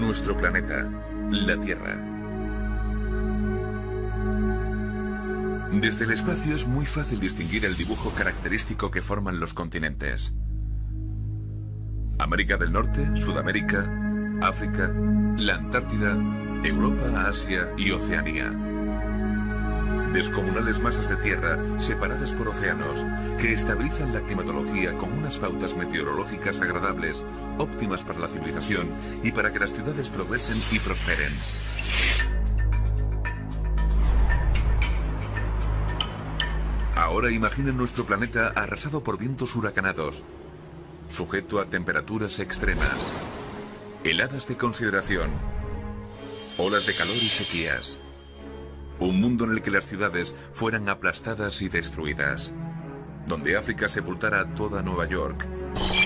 nuestro planeta, la Tierra. Desde el espacio es muy fácil distinguir el dibujo característico que forman los continentes. América del Norte, Sudamérica, África, la Antártida, Europa, Asia y Oceanía. Descomunales masas de tierra separadas por océanos que estabilizan la climatología con unas pautas meteorológicas agradables, óptimas para la civilización y para que las ciudades progresen y prosperen. Ahora imaginen nuestro planeta arrasado por vientos huracanados, sujeto a temperaturas extremas, heladas de consideración, olas de calor y sequías. Un mundo en el que las ciudades fueran aplastadas y destruidas, donde África sepultara a toda Nueva York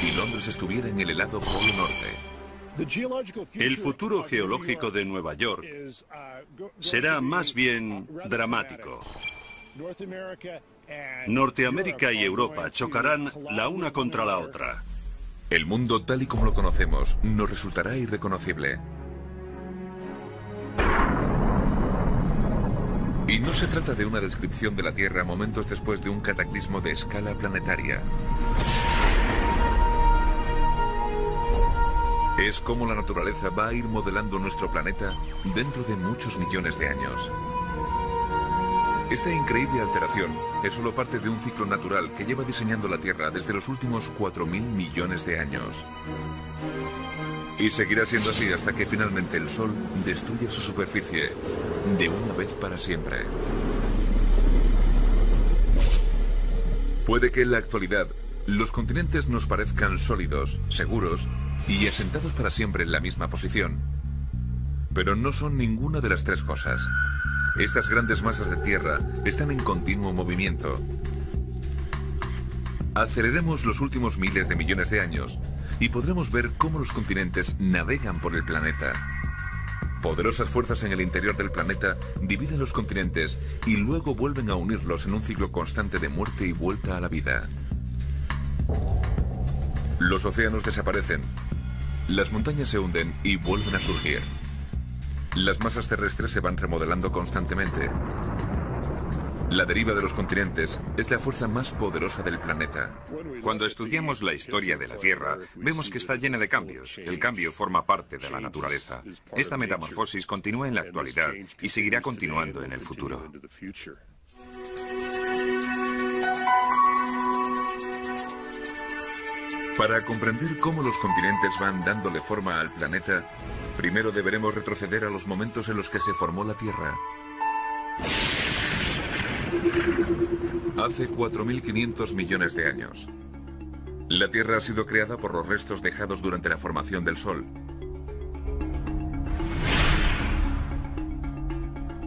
y Londres estuviera en el helado Polo Norte. El futuro geológico de Nueva York será más bien dramático. Norteamérica y Europa chocarán la una contra la otra. El mundo tal y como lo conocemos nos resultará irreconocible. Y no se trata de una descripción de la Tierra momentos después de un cataclismo de escala planetaria. Es como la naturaleza va a ir modelando nuestro planeta dentro de muchos millones de años. Esta increíble alteración es solo parte de un ciclo natural que lleva diseñando la Tierra desde los últimos 4.000 millones de años. Y seguirá siendo así hasta que finalmente el Sol destruya su superficie de una vez para siempre. Puede que en la actualidad los continentes nos parezcan sólidos, seguros y asentados para siempre en la misma posición. Pero no son ninguna de las tres cosas. Estas grandes masas de tierra están en continuo movimiento. Aceleremos los últimos miles de millones de años y podremos ver cómo los continentes navegan por el planeta. Poderosas fuerzas en el interior del planeta dividen los continentes y luego vuelven a unirlos en un ciclo constante de muerte y vuelta a la vida. Los océanos desaparecen, las montañas se hunden y vuelven a surgir. Las masas terrestres se van remodelando constantemente. La deriva de los continentes es la fuerza más poderosa del planeta. Cuando estudiamos la historia de la Tierra, vemos que está llena de cambios. El cambio forma parte de la naturaleza. Esta metamorfosis continúa en la actualidad y seguirá continuando en el futuro. Para comprender cómo los continentes van dándole forma al planeta, primero deberemos retroceder a los momentos en los que se formó la Tierra. Hace 4.500 millones de años. La Tierra ha sido creada por los restos dejados durante la formación del Sol.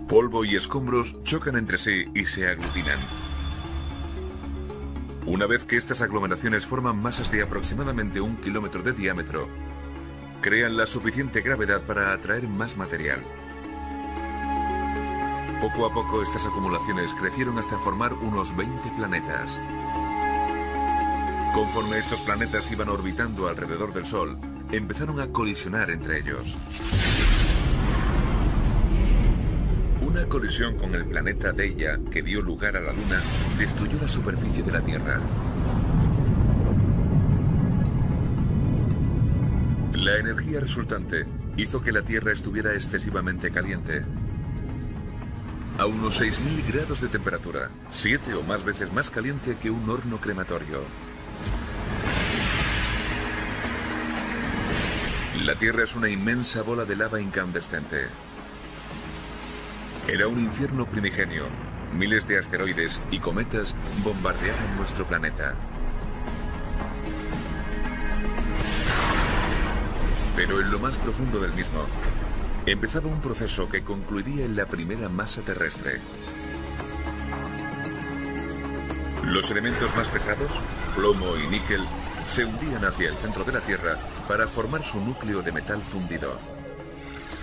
Polvo y escombros chocan entre sí y se aglutinan. Una vez que estas aglomeraciones forman masas de aproximadamente 1 kilómetro de diámetro, crean la suficiente gravedad para atraer más material. Poco a poco estas acumulaciones crecieron hasta formar unos 20 planetas. Conforme estos planetas iban orbitando alrededor del Sol, empezaron a colisionar entre ellos. Una colisión con el planeta Deia, que dio lugar a la Luna, destruyó la superficie de la Tierra. La energía resultante hizo que la Tierra estuviera excesivamente caliente. A unos 6.000 grados de temperatura, 7 o más veces más caliente que un horno crematorio. La Tierra es una inmensa bola de lava incandescente. Era un infierno primigenio. Miles de asteroides y cometas bombardeaban nuestro planeta. Pero en lo más profundo del mismo, empezaba un proceso que concluiría en la primera masa terrestre. Los elementos más pesados, plomo y níquel, se hundían hacia el centro de la Tierra para formar su núcleo de metal fundido.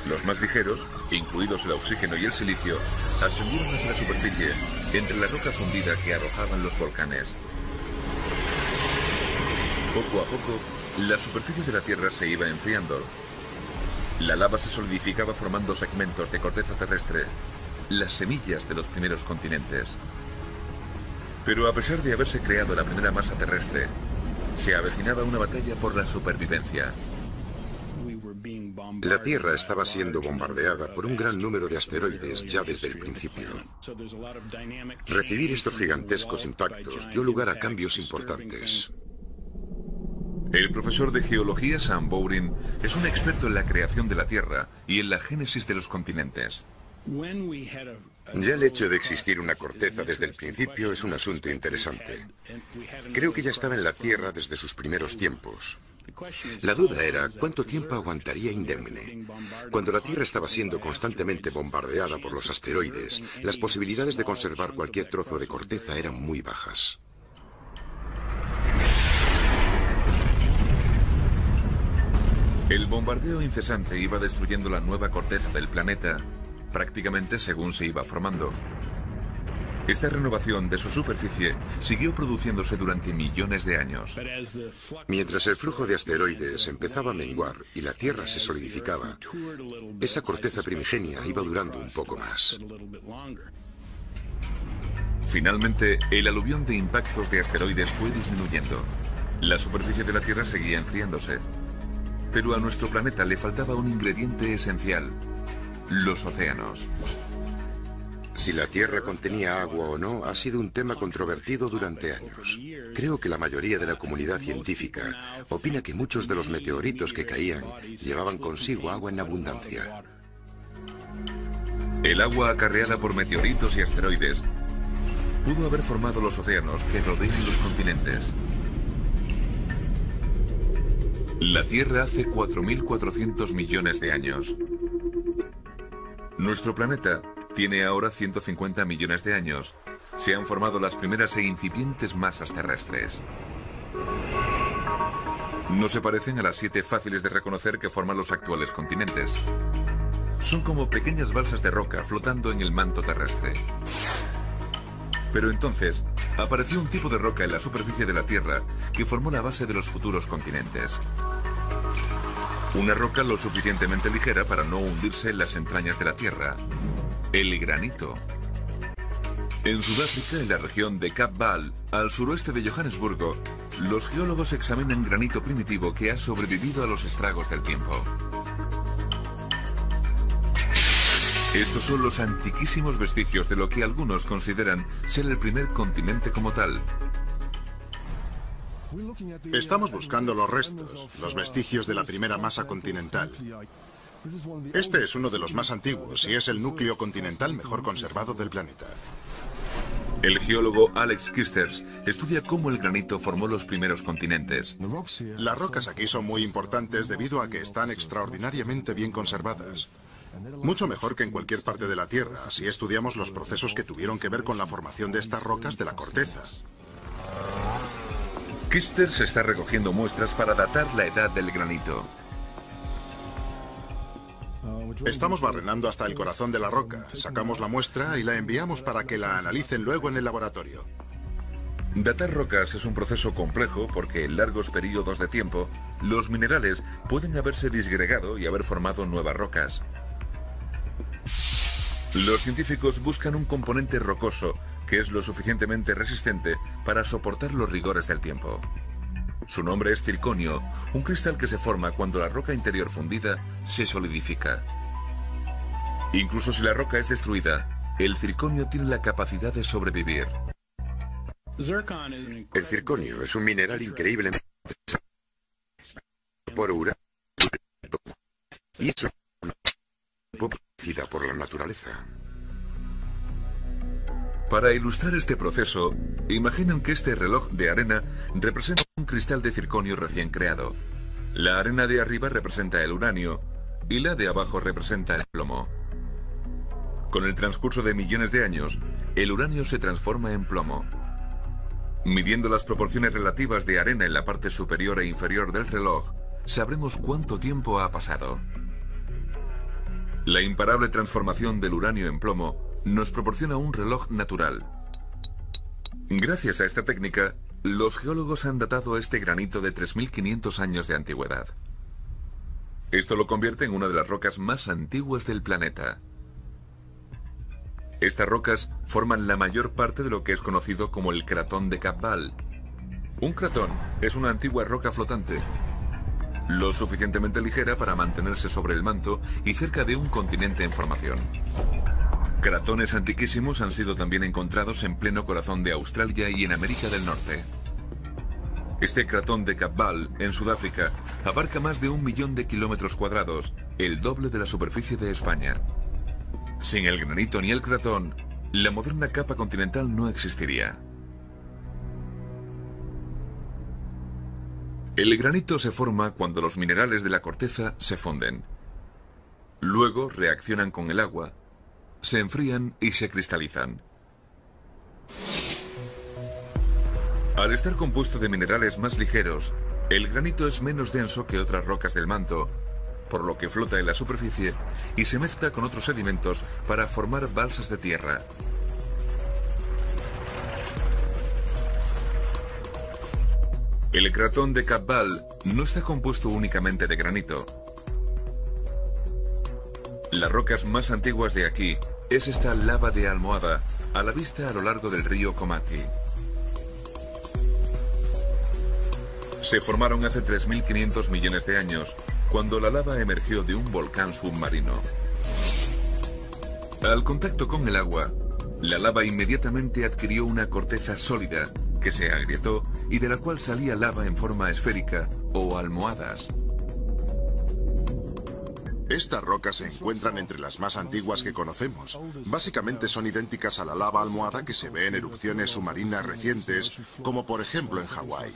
Los más ligeros, incluidos el oxígeno y el silicio, ascendieron hacia la superficie, entre la roca fundida que arrojaban los volcanes. Poco a poco, la superficie de la Tierra se iba enfriando. La lava se solidificaba formando segmentos de corteza terrestre, las semillas de los primeros continentes. Pero a pesar de haberse creado la primera masa terrestre, se avecinaba una batalla por la supervivencia. La Tierra estaba siendo bombardeada por un gran número de asteroides ya desde el principio. Recibir estos gigantescos impactos dio lugar a cambios importantes. El profesor de geología Sam Bowring es un experto en la creación de la Tierra y en la génesis de los continentes. Ya el hecho de existir una corteza desde el principio es un asunto interesante. Creo que ya estaba en la Tierra desde sus primeros tiempos. La duda era cuánto tiempo aguantaría indemne. Cuando la Tierra estaba siendo constantemente bombardeada por los asteroides, las posibilidades de conservar cualquier trozo de corteza eran muy bajas. El bombardeo incesante iba destruyendo la nueva corteza del planeta, prácticamente según se iba formando. Esta renovación de su superficie siguió produciéndose durante millones de años. Mientras el flujo de asteroides empezaba a menguar y la Tierra se solidificaba, esa corteza primigenia iba durando un poco más. Finalmente, el aluvión de impactos de asteroides fue disminuyendo. La superficie de la Tierra seguía enfriándose. Pero a nuestro planeta le faltaba un ingrediente esencial: los océanos. Si la Tierra contenía agua o no ha sido un tema controvertido durante años. Creo que la mayoría de la comunidad científica opina que muchos de los meteoritos que caían llevaban consigo agua en abundancia. El agua acarreada por meteoritos y asteroides pudo haber formado los océanos que rodean los continentes. La Tierra hace 4.400 millones de años. Nuestro planeta tiene ahora 150 millones de años. Se han formado las primeras e incipientes masas terrestres. No se parecen a las 7 fáciles de reconocer que forman los actuales continentes. Son como pequeñas balsas de roca flotando en el manto terrestre. Pero entonces apareció un tipo de roca en la superficie de la Tierra que formó la base de los futuros continentes. Una roca lo suficientemente ligera para no hundirse en las entrañas de la Tierra: el granito. En Sudáfrica, en la región de Cap Baal, al suroeste de Johannesburgo, los geólogos examinan granito primitivo que ha sobrevivido a los estragos del tiempo. Estos son los antiquísimos vestigios de lo que algunos consideran ser el primer continente como tal. Estamos buscando los restos, los vestigios de la primera masa continental. Este es uno de los más antiguos y es el núcleo continental mejor conservado del planeta. El geólogo Alex Kisters estudia cómo el granito formó los primeros continentes. Las rocas aquí son muy importantes debido a que están extraordinariamente bien conservadas. Mucho mejor que en cualquier parte de la Tierra, si estudiamos los procesos que tuvieron que ver con la formación de estas rocas de la corteza. Kisters está recogiendo muestras para datar la edad del granito. Estamos barrenando hasta el corazón de la roca, sacamos la muestra y la enviamos para que la analicen luego en el laboratorio. Datar rocas es un proceso complejo porque en largos periodos de tiempo los minerales pueden haberse disgregado y haber formado nuevas rocas. Los científicos buscan un componente rocoso que es lo suficientemente resistente para soportar los rigores del tiempo. Su nombre es circonio, un cristal que se forma cuando la roca interior fundida se solidifica. Incluso si la roca es destruida, el circonio tiene la capacidad de sobrevivir. El circonio es un mineral increíblemente por uranio y es producida por la naturaleza. Para ilustrar este proceso, imaginen que este reloj de arena representa un cristal de circonio recién creado. La arena de arriba representa el uranio y la de abajo representa el plomo. Con el transcurso de millones de años, el uranio se transforma en plomo. Midiendo las proporciones relativas de arena en la parte superior e inferior del reloj, sabremos cuánto tiempo ha pasado. La imparable transformación del uranio en plomo nos proporciona un reloj natural. Gracias a esta técnica, los geólogos han datado este granito de 3.500 años de antigüedad. Esto lo convierte en una de las rocas más antiguas del planeta. Estas rocas forman la mayor parte de lo que es conocido como el cratón de Cabval. Un cratón es una antigua roca flotante, lo suficientemente ligera para mantenerse sobre el manto y cerca de un continente en formación. Cratones antiquísimos han sido también encontrados en pleno corazón de Australia y en América del Norte. Este cratón de Cabval, en Sudáfrica, abarca más de 1 millón de kilómetros cuadrados, el doble de la superficie de España. Sin el granito ni el cratón, la moderna capa continental no existiría. El granito se forma cuando los minerales de la corteza se funden. Luego reaccionan con el agua, se enfrían y se cristalizan. Al estar compuesto de minerales más ligeros, el granito es menos denso que otras rocas del manto, por lo que flota en la superficie y se mezcla con otros sedimentos para formar balsas de tierra. El cratón de Cabval no está compuesto únicamente de granito. Las rocas más antiguas de aquí es esta lava de almohada, a la vista a lo largo del río Komati. Se formaron hace 3.500 millones de años, cuando la lava emergió de un volcán submarino. Al contacto con el agua, la lava inmediatamente adquirió una corteza sólida que se agrietó y de la cual salía lava en forma esférica o almohadas. Estas rocas se encuentran entre las más antiguas que conocemos. Básicamente son idénticas a la lava almohada que se ve en erupciones submarinas recientes, como por ejemplo en Hawái.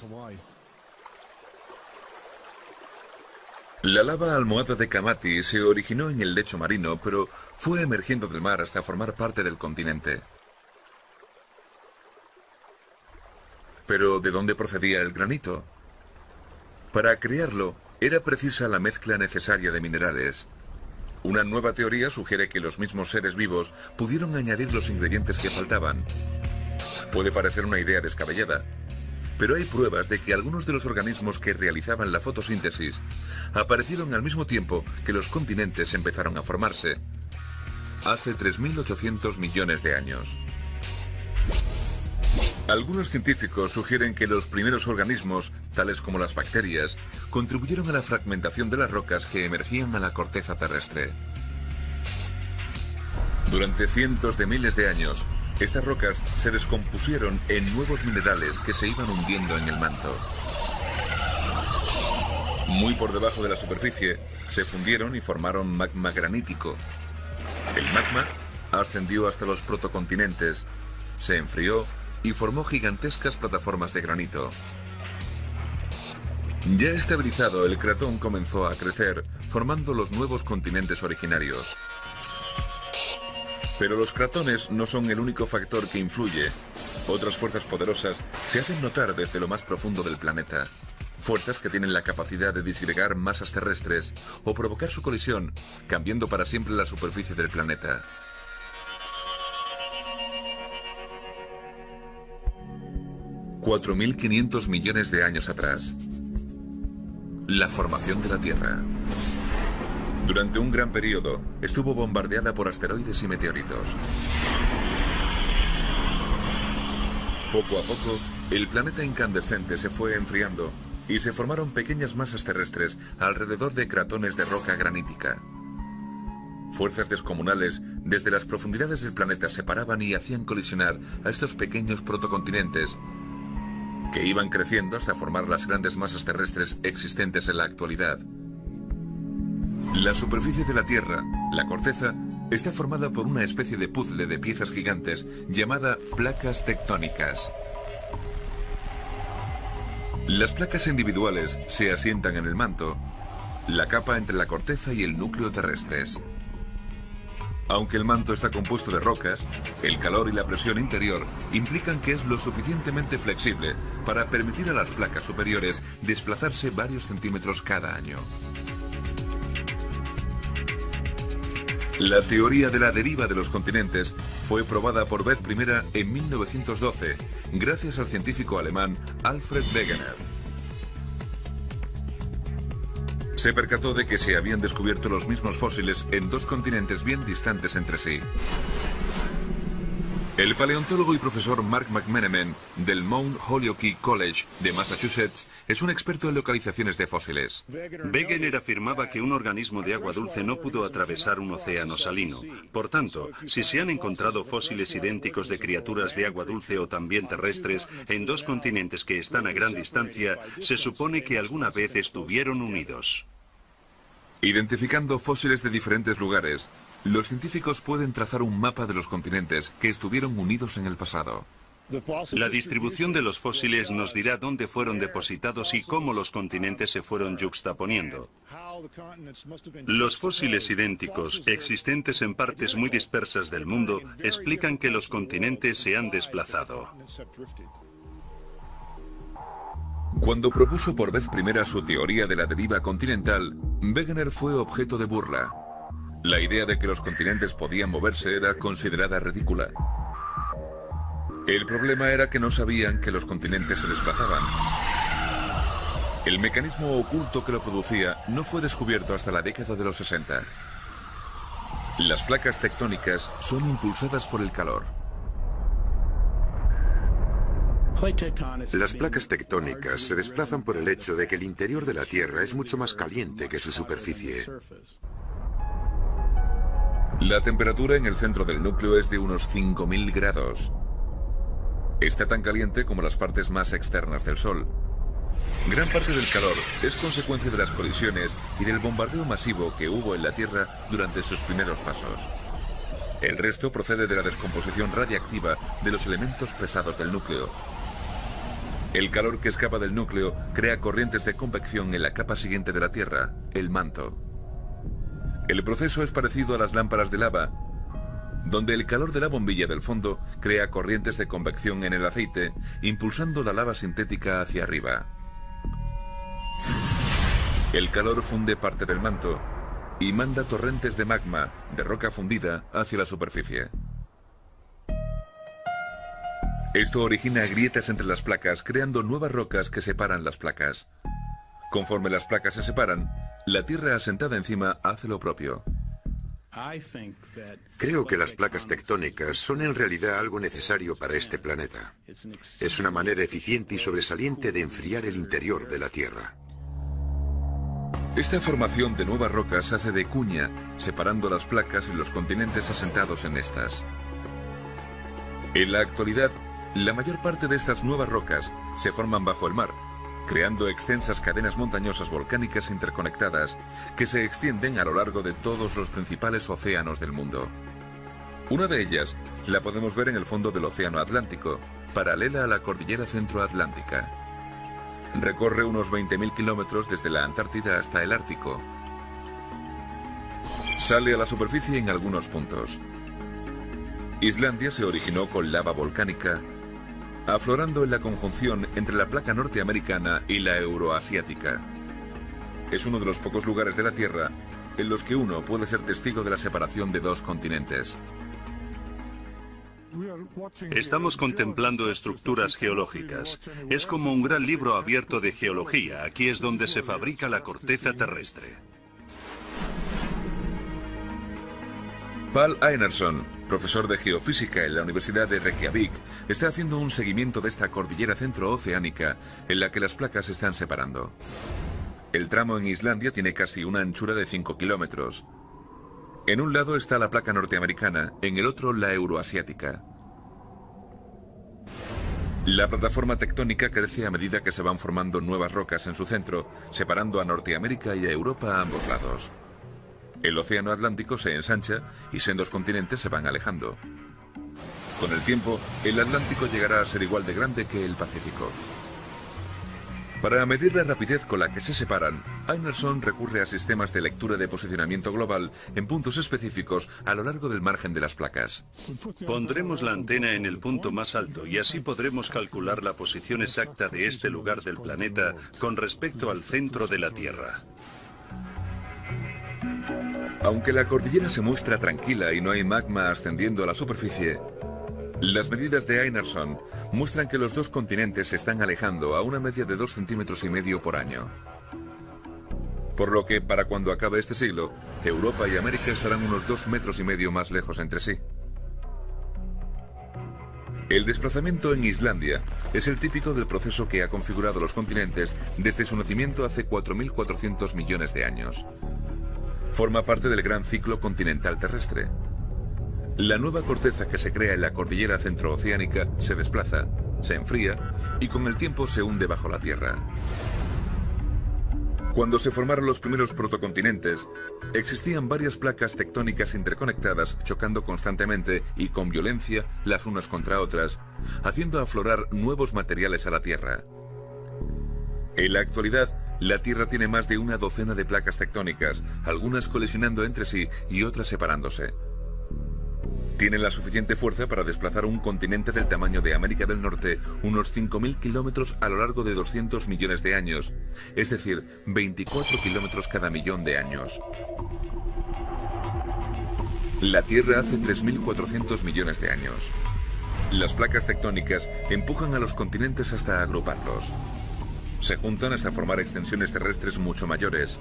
La lava almohada de Komati se originó en el lecho marino, pero fue emergiendo del mar hasta formar parte del continente. Pero ¿de dónde procedía el granito? Para crearlo, era precisa la mezcla necesaria de minerales. Una nueva teoría sugiere que los mismos seres vivos pudieron añadir los ingredientes que faltaban. Puede parecer una idea descabellada, pero hay pruebas de que algunos de los organismos que realizaban la fotosíntesis aparecieron al mismo tiempo que los continentes empezaron a formarse, hace 3.800 millones de años. Algunos científicos sugieren que los primeros organismos, tales como las bacterias, contribuyeron a la fragmentación de las rocas que emergían a la corteza terrestre. Durante cientos de miles de años, estas rocas se descompusieron en nuevos minerales que se iban hundiendo en el manto. Muy por debajo de la superficie, se fundieron y formaron magma granítico. El magma ascendió hasta los protocontinentes, se enfrió y formó gigantescas plataformas de granito. Ya estabilizado, el cratón comenzó a crecer, formando los nuevos continentes originarios. Pero los cratones no son el único factor que influye. Otras fuerzas poderosas se hacen notar desde lo más profundo del planeta. Fuerzas que tienen la capacidad de disgregar masas terrestres o provocar su colisión, cambiando para siempre la superficie del planeta. $4.500 millones de años atrás. La formación de la Tierra. Durante un gran periodo, estuvo bombardeada por asteroides y meteoritos. Poco a poco, el planeta incandescente se fue enfriando y se formaron pequeñas masas terrestres alrededor de cratones de roca granítica. Fuerzas descomunales desde las profundidades del planeta separaban y hacían colisionar a estos pequeños protocontinentes, que iban creciendo hasta formar las grandes masas terrestres existentes en la actualidad. La superficie de la Tierra, la corteza, está formada por una especie de puzzle de piezas gigantes llamada placas tectónicas. Las placas individuales se asientan en el manto, la capa entre la corteza y el núcleo terrestres. Aunque el manto está compuesto de rocas, el calor y la presión interior implican que es lo suficientemente flexible para permitir a las placas superiores desplazarse varios centímetros cada año. La teoría de la deriva de los continentes fue probada por vez primera en 1912, gracias al científico alemán Alfred Wegener. Se percató de que se habían descubierto los mismos fósiles en dos continentes bien distantes entre sí. El paleontólogo y profesor Mark McMenamin del Mount Holyoke College de Massachusetts es un experto en localizaciones de fósiles. Wegener afirmaba que un organismo de agua dulce no pudo atravesar un océano salino. Por tanto, si se han encontrado fósiles idénticos de criaturas de agua dulce o también terrestres en dos continentes que están a gran distancia, se supone que alguna vez estuvieron unidos. Identificando fósiles de diferentes lugares, los científicos pueden trazar un mapa de los continentes que estuvieron unidos en el pasado. La distribución de los fósiles nos dirá dónde fueron depositados y cómo los continentes se fueron yuxtaponiendo. Los fósiles idénticos, existentes en partes muy dispersas del mundo, explican que los continentes se han desplazado. Cuando propuso por vez primera su teoría de la deriva continental, Wegener fue objeto de burla. La idea de que los continentes podían moverse era considerada ridícula. El problema era que no sabían que los continentes se desplazaban. El mecanismo oculto que lo producía no fue descubierto hasta la década de los 60. Las placas tectónicas son impulsadas por el calor. Las placas tectónicas se desplazan por el hecho de que el interior de la Tierra es mucho más caliente que su superficie. La temperatura en el centro del núcleo es de unos 5000 grados. Está tan caliente como las partes más externas del Sol. Gran parte del calor es consecuencia de las colisiones y del bombardeo masivo que hubo en la Tierra durante sus primeros pasos. El resto procede de la descomposición radiactiva de los elementos pesados del núcleo. El calor que escapa del núcleo crea corrientes de convección en la capa siguiente de la Tierra, el manto. El proceso es parecido a las lámparas de lava, donde el calor de la bombilla del fondo crea corrientes de convección en el aceite, impulsando la lava sintética hacia arriba. El calor funde parte del manto y manda torrentes de magma, de roca fundida, hacia la superficie. Esto origina grietas entre las placas, creando nuevas rocas que separan las placas. Conforme las placas se separan, la Tierra asentada encima hace lo propio. Creo que las placas tectónicas son en realidad algo necesario para este planeta. Es una manera eficiente y sobresaliente de enfriar el interior de la Tierra. Esta formación de nuevas rocas hace de cuña, separando las placas y los continentes asentados en estas. En la actualidad, la mayor parte de estas nuevas rocas se forman bajo el mar, creando extensas cadenas montañosas volcánicas interconectadas que se extienden a lo largo de todos los principales océanos del mundo. Una de ellas la podemos ver en el fondo del Océano Atlántico, paralela a la cordillera centroatlántica. Recorre unos 20.000 kilómetros desde la Antártida hasta el Ártico. Sale a la superficie en algunos puntos. Islandia se originó con lava volcánica, aflorando en la conjunción entre la placa norteamericana y la euroasiática. Es uno de los pocos lugares de la Tierra en los que uno puede ser testigo de la separación de dos continentes. Estamos contemplando estructuras geológicas. Es como un gran libro abierto de geología. Aquí es donde se fabrica la corteza terrestre. Pál Einarsson, profesor de geofísica en la Universidad de Reykjavik, está haciendo un seguimiento de esta cordillera centrooceánica en la que las placas se están separando. El tramo en Islandia tiene casi una anchura de 5 kilómetros. En un lado está la placa norteamericana, en el otro la euroasiática. La plataforma tectónica crece a medida que se van formando nuevas rocas en su centro, separando a Norteamérica y a Europa a ambos lados. El océano Atlántico se ensancha y sendos continentes se van alejando. Con el tiempo, el Atlántico llegará a ser igual de grande que el Pacífico. Para medir la rapidez con la que se separan, Einarsson recurre a sistemas de lectura de posicionamiento global en puntos específicos a lo largo del margen de las placas. Pondremos la antena en el punto más alto y así podremos calcular la posición exacta de este lugar del planeta con respecto al centro de la Tierra. Aunque la cordillera se muestra tranquila y no hay magma ascendiendo a la superficie, las medidas de Einarsson muestran que los dos continentes se están alejando a una media de 2,5 centímetros por año. Por lo que, para cuando acabe este siglo, Europa y América estarán unos 2,5 metros más lejos entre sí. El desplazamiento en Islandia es el típico del proceso que ha configurado los continentes desde su nacimiento hace 4.400 millones de años. Forma parte del gran ciclo continental terrestre. La nueva corteza que se crea en la cordillera centrooceánica se desplaza, se enfría y con el tiempo se hunde bajo la Tierra. Cuando se formaron los primeros protocontinentes, existían varias placas tectónicas interconectadas chocando constantemente y con violencia las unas contra otras, haciendo aflorar nuevos materiales a la Tierra. En la actualidad, la Tierra tiene más de una docena de placas tectónicas, algunas colisionando entre sí y otras separándose. Tiene la suficiente fuerza para desplazar un continente del tamaño de América del Norte unos 5.000 kilómetros a lo largo de 200 millones de años, es decir, 24 kilómetros cada millón de años. La Tierra hace 3.400 millones de años. Las placas tectónicas empujan a los continentes hasta agruparlos. Se juntan hasta formar extensiones terrestres mucho mayores.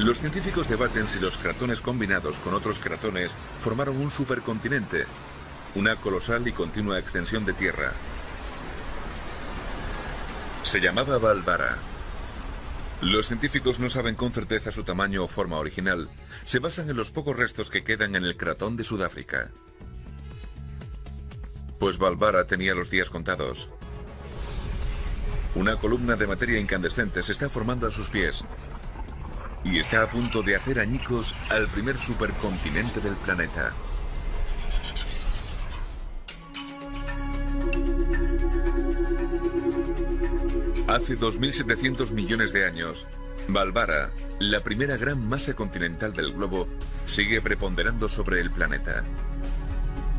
Los científicos debaten si los cratones combinados con otros cratones formaron un supercontinente, una colosal y continua extensión de tierra. Se llamaba Valvara. Los científicos no saben con certeza su tamaño o forma original. Se basan en los pocos restos que quedan en el cratón de Sudáfrica. Pues Valvara tenía los días contados. Una columna de materia incandescente se está formando a sus pies y está a punto de hacer añicos al primer supercontinente del planeta. Hace 2.700 millones de años, Valvara, la primera gran masa continental del globo, sigue preponderando sobre el planeta.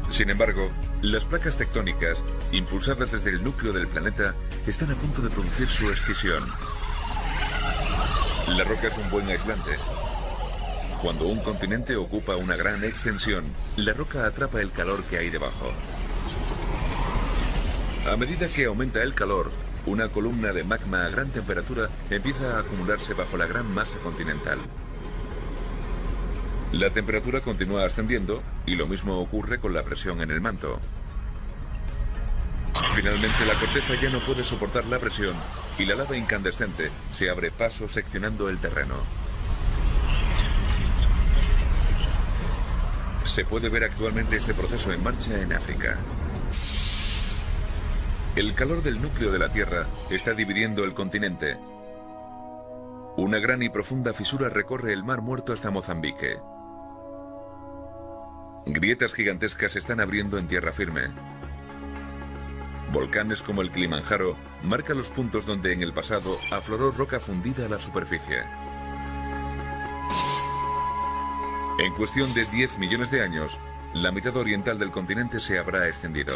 Sin embargo, las placas tectónicas, impulsadas desde el núcleo del planeta, están a punto de producir su escisión. La roca es un buen aislante. Cuando un continente ocupa una gran extensión, la roca atrapa el calor que hay debajo. A medida que aumenta el calor, una columna de magma a gran temperatura empieza a acumularse bajo la gran masa continental. La temperatura continúa ascendiendo y lo mismo ocurre con la presión en el manto. Finalmente la corteza ya no puede soportar la presión y la lava incandescente se abre paso seccionando el terreno. Se puede ver actualmente este proceso en marcha en África. El calor del núcleo de la Tierra está dividiendo el continente. Una gran y profunda fisura recorre el Mar Muerto hasta Mozambique. Grietas gigantescas se están abriendo en tierra firme. Volcanes como el Kilimanjaro marcan los puntos donde en el pasado afloró roca fundida a la superficie. En cuestión de 10 millones de años, la mitad oriental del continente se habrá extendido.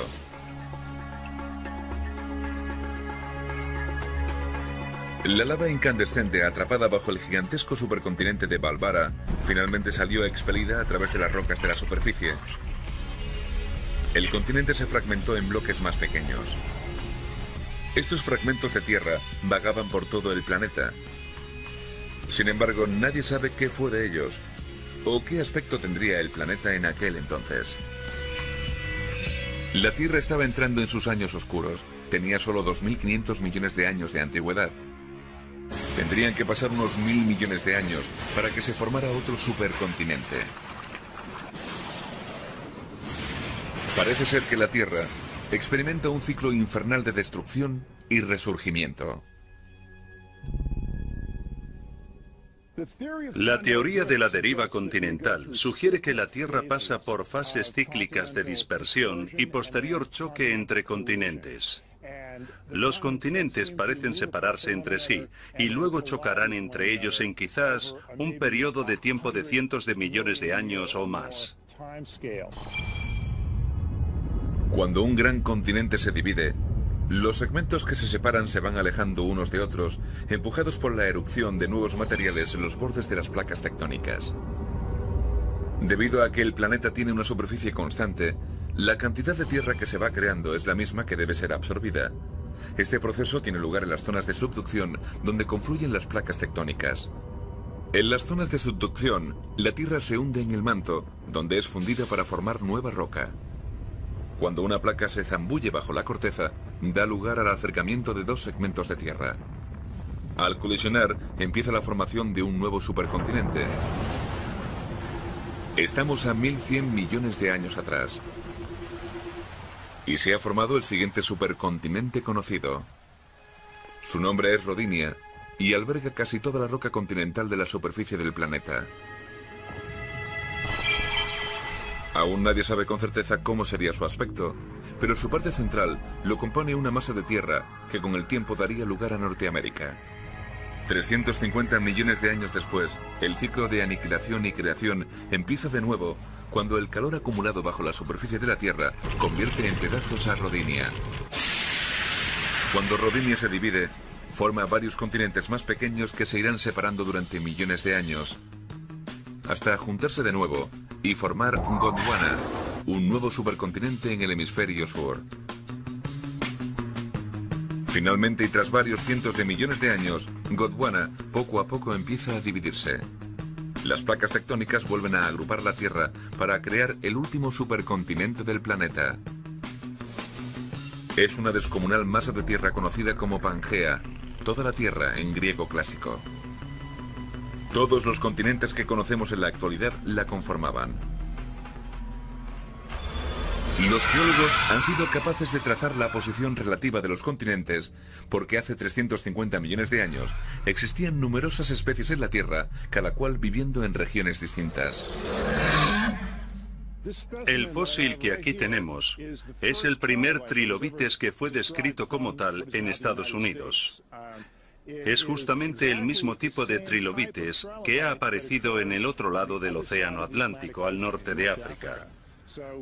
La lava incandescente atrapada bajo el gigantesco supercontinente de Valvara finalmente salió expelida a través de las rocas de la superficie. El continente se fragmentó en bloques más pequeños. Estos fragmentos de tierra vagaban por todo el planeta. Sin embargo, nadie sabe qué fue de ellos o qué aspecto tendría el planeta en aquel entonces. La Tierra estaba entrando en sus años oscuros. Tenía solo 2.500 millones de años de antigüedad. Tendrían que pasar unos 1.000 millones de años para que se formara otro supercontinente. Parece ser que la Tierra experimenta un ciclo infernal de destrucción y resurgimiento. La teoría de la deriva continental sugiere que la Tierra pasa por fases cíclicas de dispersión y posterior choque entre continentes. Los continentes parecen separarse entre sí y luego chocarán entre ellos en quizás un periodo de tiempo de cientos de millones de años o más. Cuando un gran continente se divide, los segmentos que se separan se van alejando unos de otros, empujados por la erupción de nuevos materiales en los bordes de las placas tectónicas. Debido a que el planeta tiene una superficie constante, la cantidad de tierra que se va creando es la misma que debe ser absorbida. Este proceso tiene lugar en las zonas de subducción, donde confluyen las placas tectónicas. En las zonas de subducción, la Tierra se hunde en el manto, donde es fundida para formar nueva roca. Cuando una placa se zambulle bajo la corteza, da lugar al acercamiento de dos segmentos de Tierra. Al colisionar, empieza la formación de un nuevo supercontinente. Estamos a 1100 millones de años atrás. Y se ha formado el siguiente supercontinente conocido. Su nombre es Rodinia y alberga casi toda la roca continental de la superficie del planeta. Aún nadie sabe con certeza cómo sería su aspecto, pero su parte central lo compone una masa de tierra que con el tiempo daría lugar a Norteamérica. 350 millones de años después, el ciclo de aniquilación y creación empieza de nuevo cuando el calor acumulado bajo la superficie de la Tierra convierte en pedazos a Rodinia. Cuando Rodinia se divide, forma varios continentes más pequeños que se irán separando durante millones de años, hasta juntarse de nuevo y formar Gondwana, un nuevo supercontinente en el hemisferio sur. Finalmente, y tras varios cientos de millones de años, Gondwana poco a poco empieza a dividirse. Las placas tectónicas vuelven a agrupar la Tierra para crear el último supercontinente del planeta. Es una descomunal masa de tierra conocida como Pangea, toda la Tierra en griego clásico. Todos los continentes que conocemos en la actualidad la conformaban. Los geólogos han sido capaces de trazar la posición relativa de los continentes porque hace 350 millones de años existían numerosas especies en la Tierra, cada cual viviendo en regiones distintas. El fósil que aquí tenemos es el primer trilobites que fue descrito como tal en Estados Unidos. Es justamente el mismo tipo de trilobites que ha aparecido en el otro lado del Océano Atlántico, al norte de África.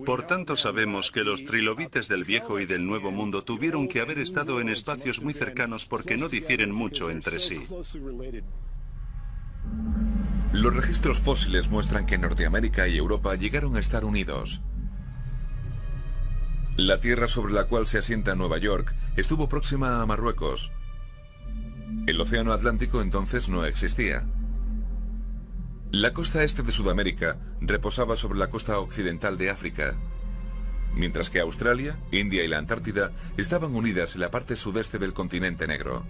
Por tanto, sabemos que los trilobites del Viejo y del Nuevo Mundo tuvieron que haber estado en espacios muy cercanos porque no difieren mucho entre sí. Los registros fósiles muestran que Norteamérica y Europa llegaron a estar unidos. La tierra sobre la cual se asienta Nueva York estuvo próxima a Marruecos. El Océano Atlántico entonces no existía. La costa este de Sudamérica reposaba sobre la costa occidental de África, mientras que Australia, India y la Antártida estaban unidas en la parte sudeste del continente negro.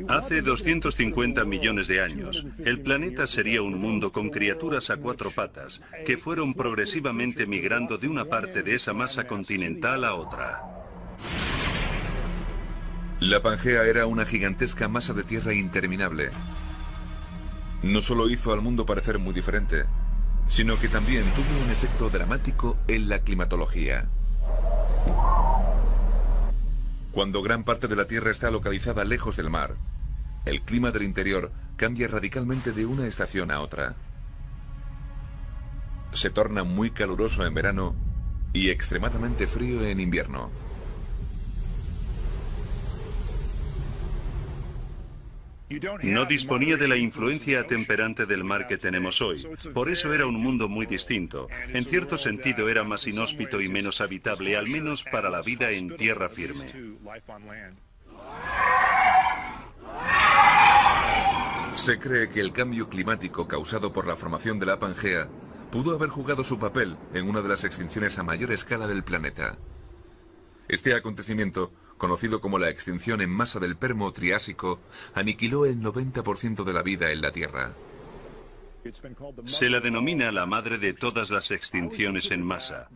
Hace 250 millones de años, el planeta sería un mundo con criaturas a cuatro patas, que fueron progresivamente migrando de una parte de esa masa continental a otra. La Pangea era una gigantesca masa de tierra interminable. No solo hizo al mundo parecer muy diferente, sino que también tuvo un efecto dramático en la climatología. Cuando gran parte de la Tierra está localizada lejos del mar, el clima del interior cambia radicalmente de una estación a otra. Se torna muy caluroso en verano y extremadamente frío en invierno. No disponía de la influencia atemperante del mar que tenemos hoy. Por eso era un mundo muy distinto. En cierto sentido era más inhóspito y menos habitable, al menos para la vida en tierra firme. Se cree que el cambio climático causado por la formación de la Pangea pudo haber jugado su papel en una de las extinciones a mayor escala del planeta. Este acontecimiento, conocido como la extinción en masa del Permo-Triásico, aniquiló el 90% de la vida en la Tierra. Se la denomina la madre de todas las extinciones en masa.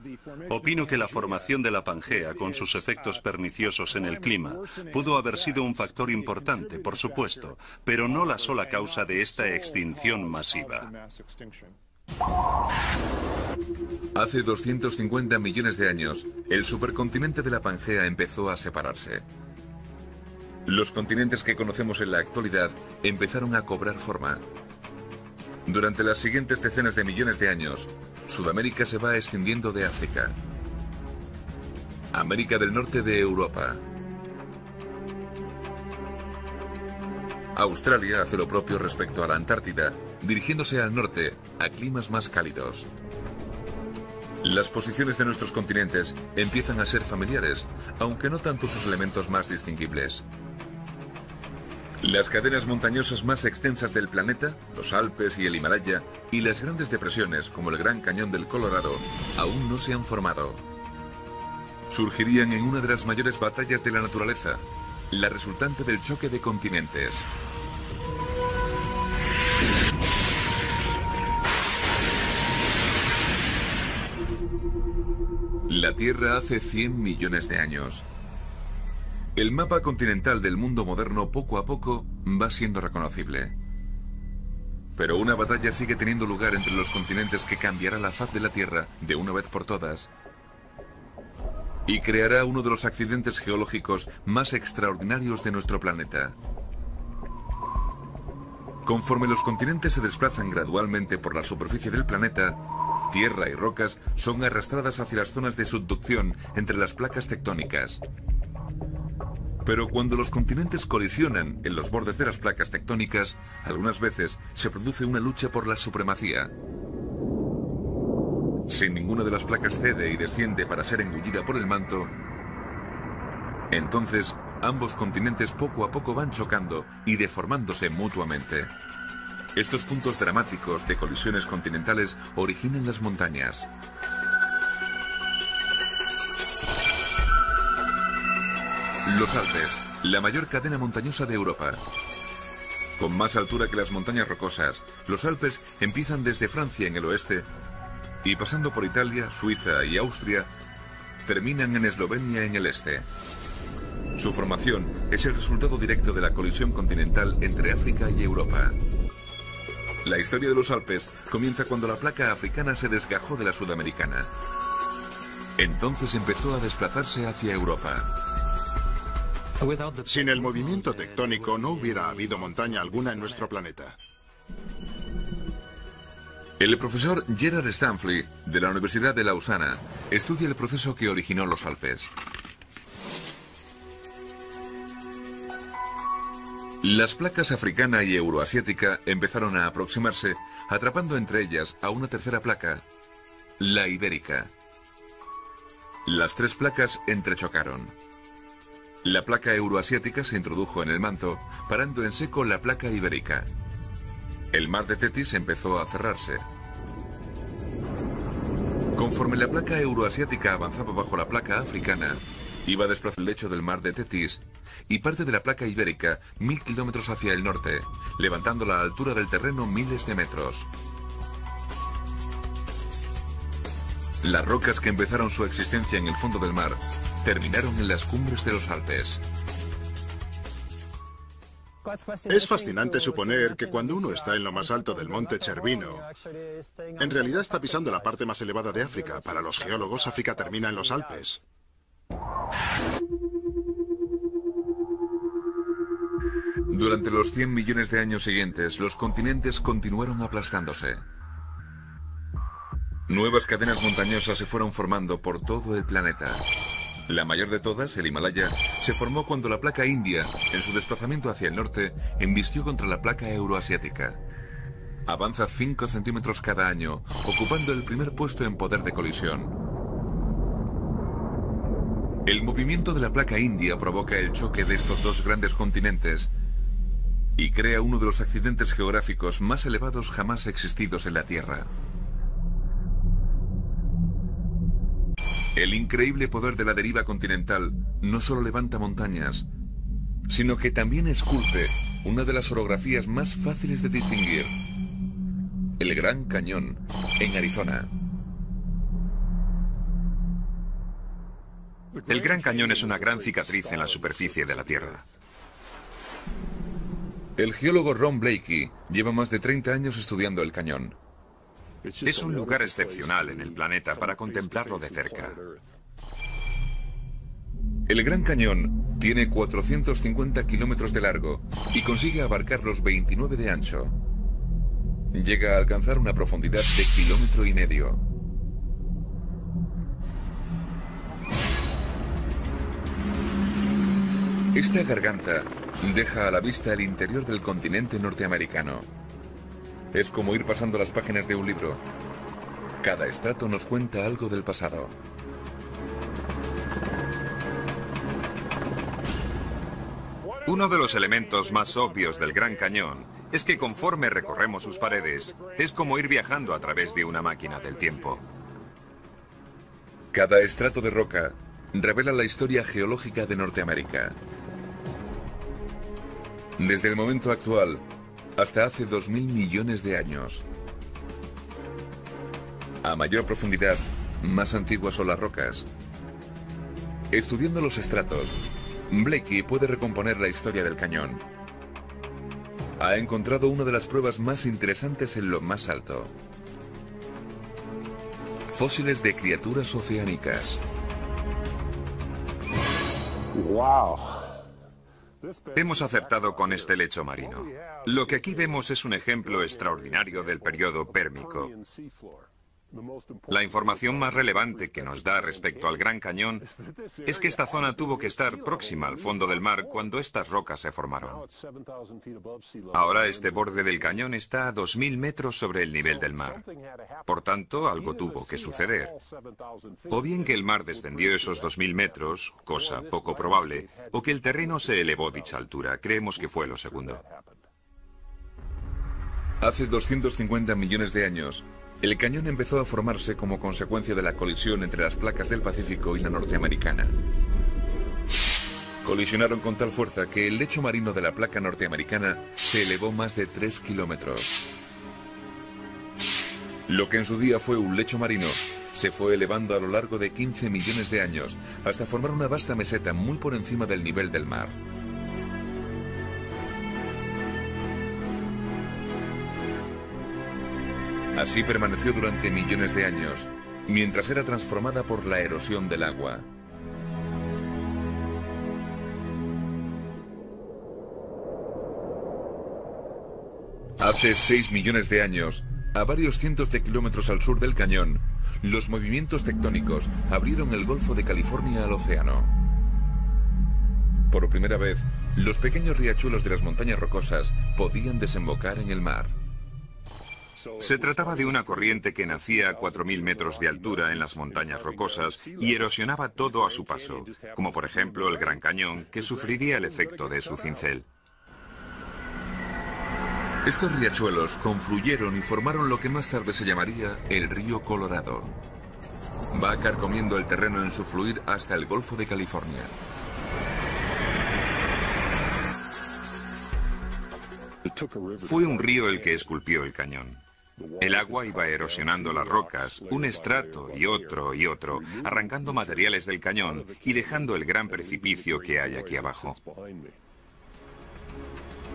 Opino que la formación de la Pangea, con sus efectos perniciosos en el clima, pudo haber sido un factor importante, por supuesto, pero no la sola causa de esta extinción masiva. Hace 250 millones de años, el supercontinente de la Pangea empezó a separarse. Los continentes que conocemos en la actualidad empezaron a cobrar forma. Durante las siguientes decenas de millones de años, Sudamérica se va extendiendo de África, América del Norte de Europa. Australia hace lo propio respecto a la Antártida, dirigiéndose al norte, a climas más cálidos. Las posiciones de nuestros continentes empiezan a ser familiares, aunque no tanto sus elementos más distinguibles. Las cadenas montañosas más extensas del planeta, los Alpes y el Himalaya, y las grandes depresiones como el Gran Cañón del Colorado, aún no se han formado. Surgirían en una de las mayores batallas de la naturaleza, la resultante del choque de continentes. La Tierra hace 100 millones de años. El mapa continental del mundo moderno poco a poco va siendo reconocible. Pero una batalla sigue teniendo lugar entre los continentes que cambiará la faz de la Tierra de una vez por todas y creará uno de los accidentes geológicos más extraordinarios de nuestro planeta. Conforme los continentes se desplazan gradualmente por la superficie del planeta, tierra y rocas son arrastradas hacia las zonas de subducción entre las placas tectónicas. Pero cuando los continentes colisionan en los bordes de las placas tectónicas, algunas veces se produce una lucha por la supremacía. Si ninguna de las placas cede y desciende para ser engullida por el manto, entonces ambos continentes poco a poco van chocando y deformándose mutuamente. Estos puntos dramáticos de colisiones continentales originan las montañas. Los Alpes, la mayor cadena montañosa de Europa. Con más altura que las montañas rocosas, los Alpes empiezan desde Francia en el oeste y pasando por Italia, Suiza y Austria, terminan en Eslovenia en el este. Su formación es el resultado directo de la colisión continental entre África y Europa. La historia de los Alpes comienza cuando la placa africana se desgajó de la sudamericana. Entonces empezó a desplazarse hacia Europa. Sin el movimiento tectónico no hubiera habido montaña alguna en nuestro planeta. El profesor Gerard Stanley, de la Universidad de Lausana, estudia el proceso que originó los Alpes. Las placas africana y euroasiática empezaron a aproximarse, atrapando entre ellas a una tercera placa, la ibérica. Las tres placas entrechocaron. La placa euroasiática se introdujo en el manto, parando en seco la placa ibérica. El mar de Tetis empezó a cerrarse. Conforme la placa euroasiática avanzaba bajo la placa africana, iba a desplazar el lecho del mar de Tetis y parte de la placa ibérica 1000 kilómetros hacia el norte, levantando la altura del terreno miles de metros. Las rocas que empezaron su existencia en el fondo del mar terminaron en las cumbres de los Alpes. Es fascinante suponer que cuando uno está en lo más alto del monte Cervino, en realidad está pisando la parte más elevada de África. Para los geólogos, África termina en los Alpes. Durante los 100 millones de años siguientes, los continentes continuaron aplastándose. Nuevas cadenas montañosas se fueron formando por todo el planeta. La mayor de todas, el Himalaya, se formó cuando la placa india, en su desplazamiento hacia el norte, embistió contra la placa euroasiática. Avanza 5 centímetros cada año, ocupando el primer puesto en poder de colisión. El movimiento de la placa india provoca el choque de estos dos grandes continentes y crea uno de los accidentes geográficos más elevados jamás existidos en la Tierra. El increíble poder de la deriva continental no solo levanta montañas, sino que también esculpe una de las orografías más fáciles de distinguir: el Gran Cañón, en Arizona. El Gran Cañón es una gran cicatriz en la superficie de la Tierra. El geólogo Ron Blakey lleva más de 30 años estudiando el cañón. Es un lugar excepcional en el planeta para contemplarlo de cerca. El Gran Cañón tiene 450 kilómetros de largo y consigue abarcar los 29 de ancho. Llega a alcanzar una profundidad de 1,5 kilómetros. Esta garganta deja a la vista el interior del continente norteamericano. Es como ir pasando las páginas de un libro. Cada estrato nos cuenta algo del pasado. Uno de los elementos más obvios del Gran Cañón es que conforme recorremos sus paredes, es como ir viajando a través de una máquina del tiempo. Cada estrato de roca revela la historia geológica de Norteamérica. Desde el momento actual hasta hace 2000 millones de años. A mayor profundidad, más antiguas son las rocas. Estudiando los estratos, Blakey puede recomponer la historia del cañón. Ha encontrado una de las pruebas más interesantes en lo más alto. Fósiles de criaturas oceánicas. ¡Wow! Hemos acertado con este lecho marino. Lo que aquí vemos es un ejemplo extraordinario del periodo pérmico. La información más relevante que nos da respecto al Gran Cañón es que esta zona tuvo que estar próxima al fondo del mar cuando estas rocas se formaron. Ahora este borde del cañón está a 2000 metros sobre el nivel del mar. Por tanto, algo tuvo que suceder. O bien que el mar descendió esos 2000 metros, cosa poco probable, o que el terreno se elevó dicha altura. Creemos que fue lo segundo. Hace 250 millones de años, el cañón empezó a formarse como consecuencia de la colisión entre las placas del Pacífico y la norteamericana. Colisionaron con tal fuerza que el lecho marino de la placa norteamericana se elevó más de 3 kilómetros. Lo que en su día fue un lecho marino se fue elevando a lo largo de 15 millones de años hasta formar una vasta meseta muy por encima del nivel del mar. Así permaneció durante millones de años, mientras era transformada por la erosión del agua. Hace 6 millones de años, a varios cientos de kilómetros al sur del cañón, los movimientos tectónicos abrieron el Golfo de California al océano. Por primera vez, los pequeños riachuelos de las montañas rocosas podían desembocar en el mar. Se trataba de una corriente que nacía a 4000 metros de altura en las montañas rocosas y erosionaba todo a su paso, como por ejemplo el Gran Cañón, que sufriría el efecto de su cincel. Estos riachuelos confluyeron y formaron lo que más tarde se llamaría el río Colorado. Va carcomiendo el terreno en su fluir hasta el Golfo de California. Fue un río el que esculpió el cañón. El agua iba erosionando las rocas, un estrato y otro, arrancando materiales del cañón y dejando el gran precipicio que hay aquí abajo.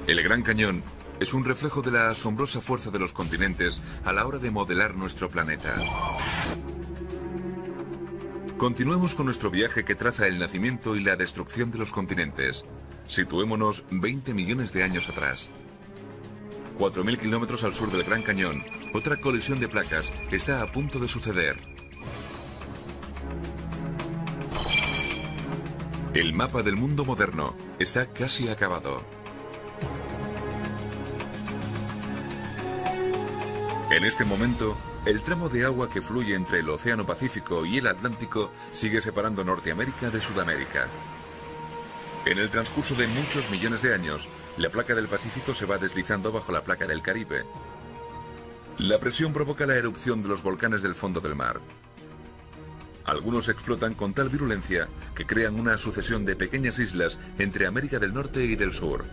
El Gran Cañón es un reflejo de la asombrosa fuerza de los continentes a la hora de modelar nuestro planeta. Continuemos con nuestro viaje que traza el nacimiento y la destrucción de los continentes. Situémonos 20 millones de años atrás. 4000 kilómetros al sur del Gran Cañón, otra colisión de placas está a punto de suceder. El mapa del mundo moderno está casi acabado. En este momento, el tramo de agua que fluye entre el Océano Pacífico y el Atlántico sigue separando Norteamérica de Sudamérica. En el transcurso de muchos millones de años, la placa del Pacífico se va deslizando bajo la placa del Caribe. La presión provoca la erupción de los volcanes del fondo del mar. Algunos explotan con tal virulencia que crean una sucesión de pequeñas islas entre América del Norte y del Sur.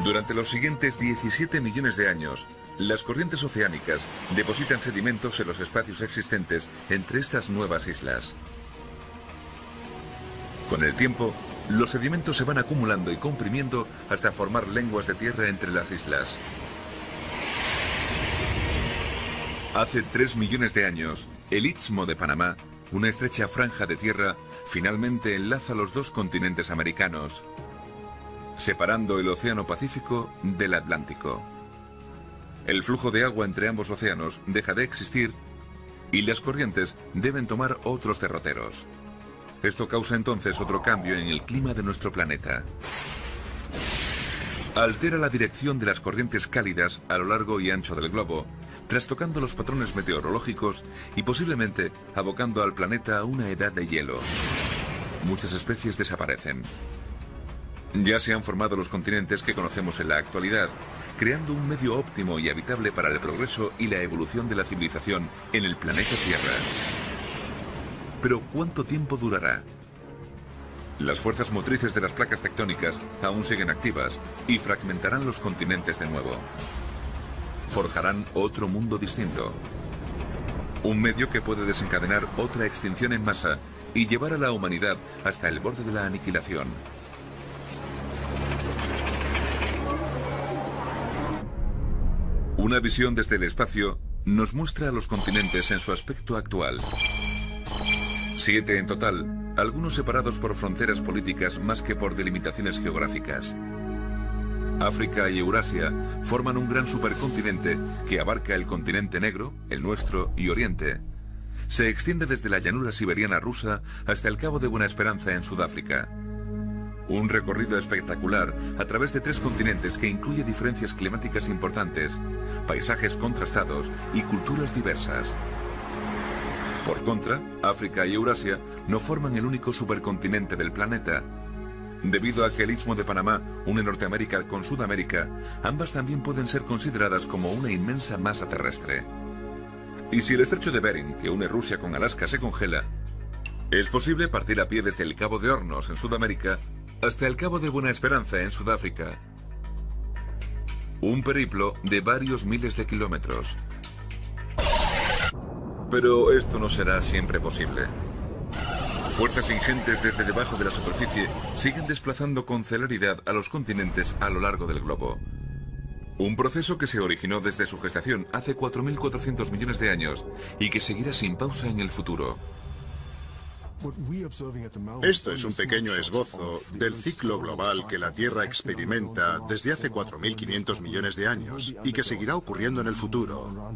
Durante los siguientes 17 millones de años, las corrientes oceánicas depositan sedimentos en los espacios existentes entre estas nuevas islas. Con el tiempo, los sedimentos se van acumulando y comprimiendo hasta formar lenguas de tierra entre las islas. Hace 3 millones de años, el Istmo de Panamá, una estrecha franja de tierra, finalmente enlaza los dos continentes americanos, separando el Océano Pacífico del Atlántico. El flujo de agua entre ambos océanos deja de existir y las corrientes deben tomar otros derroteros. Esto causa entonces otro cambio en el clima de nuestro planeta. Altera la dirección de las corrientes cálidas a lo largo y ancho del globo, trastocando los patrones meteorológicos y posiblemente abocando al planeta a una edad de hielo. Muchas especies desaparecen. Ya se han formado los continentes que conocemos en la actualidad, creando un medio óptimo y habitable para el progreso y la evolución de la civilización en el planeta Tierra. Pero ¿cuánto tiempo durará? Las fuerzas motrices de las placas tectónicas aún siguen activas y fragmentarán los continentes de nuevo. Forjarán otro mundo distinto. Un medio que puede desencadenar otra extinción en masa y llevar a la humanidad hasta el borde de la aniquilación. Una visión desde el espacio nos muestra a los continentes en su aspecto actual. 7 en total, algunos separados por fronteras políticas más que por delimitaciones geográficas. África y Eurasia forman un gran supercontinente que abarca el continente negro, el nuestro y Oriente. Se extiende desde la llanura siberiana rusa hasta el Cabo de Buena Esperanza en Sudáfrica. Un recorrido espectacular a través de 3 continentes que incluye diferencias climáticas importantes, paisajes contrastados y culturas diversas. Por contra, África y Eurasia no forman el único supercontinente del planeta. Debido a que el Istmo de Panamá une Norteamérica con Sudamérica, ambas también pueden ser consideradas como una inmensa masa terrestre. Y si el estrecho de Bering, que une Rusia con Alaska, se congela, es posible partir a pie desde el Cabo de Hornos en Sudamérica hasta el Cabo de Buena Esperanza en Sudáfrica. Un periplo de varios miles de kilómetros. Pero esto no será siempre posible. Fuerzas ingentes desde debajo de la superficie siguen desplazando con celeridad a los continentes a lo largo del globo. Un proceso que se originó desde su gestación hace 4.400 millones de años y que seguirá sin pausa en el futuro. Esto es un pequeño esbozo del ciclo global que la Tierra experimenta desde hace 4.500 millones de años y que seguirá ocurriendo en el futuro.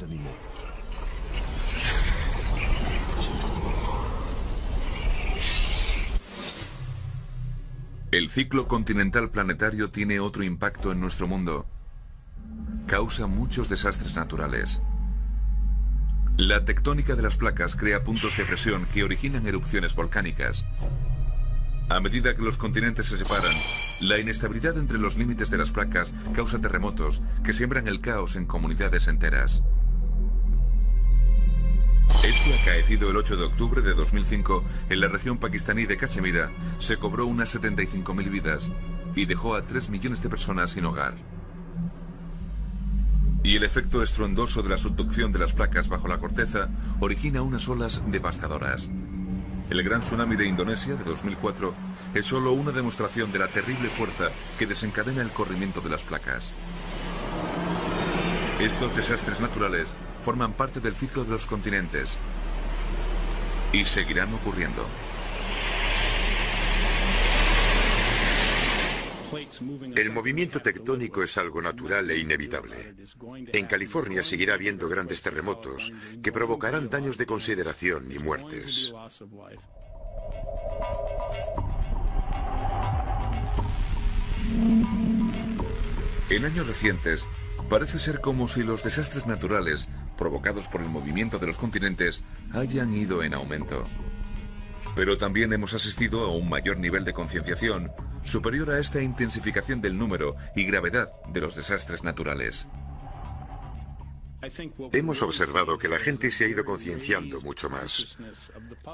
El ciclo continental planetario tiene otro impacto en nuestro mundo. Causa muchos desastres naturales. La tectónica de las placas crea puntos de presión que originan erupciones volcánicas. A medida que los continentes se separan, la inestabilidad entre los límites de las placas causa terremotos que siembran el caos en comunidades enteras. Este acaecido el 8 de octubre de 2005 en la región pakistaní de Cachemira se cobró unas 75.000 vidas y dejó a 3 millones de personas sin hogar. Y el efecto estruendoso de la subducción de las placas bajo la corteza origina unas olas devastadoras. El gran tsunami de Indonesia de 2004 es solo una demostración de la terrible fuerza que desencadena el corrimiento de las placas. Estos desastres naturales forman parte del ciclo de los continentes y seguirán ocurriendo. El movimiento tectónico es algo natural e inevitable. En California seguirá habiendo grandes terremotos que provocarán daños de consideración y muertes. En años recientes, parece ser como si los desastres naturales provocados por el movimiento de los continentes hayan ido en aumento. Pero también hemos asistido a un mayor nivel de concienciación superior a esta intensificación del número y gravedad de los desastres naturales. Hemos observado que la gente se ha ido concienciando mucho más.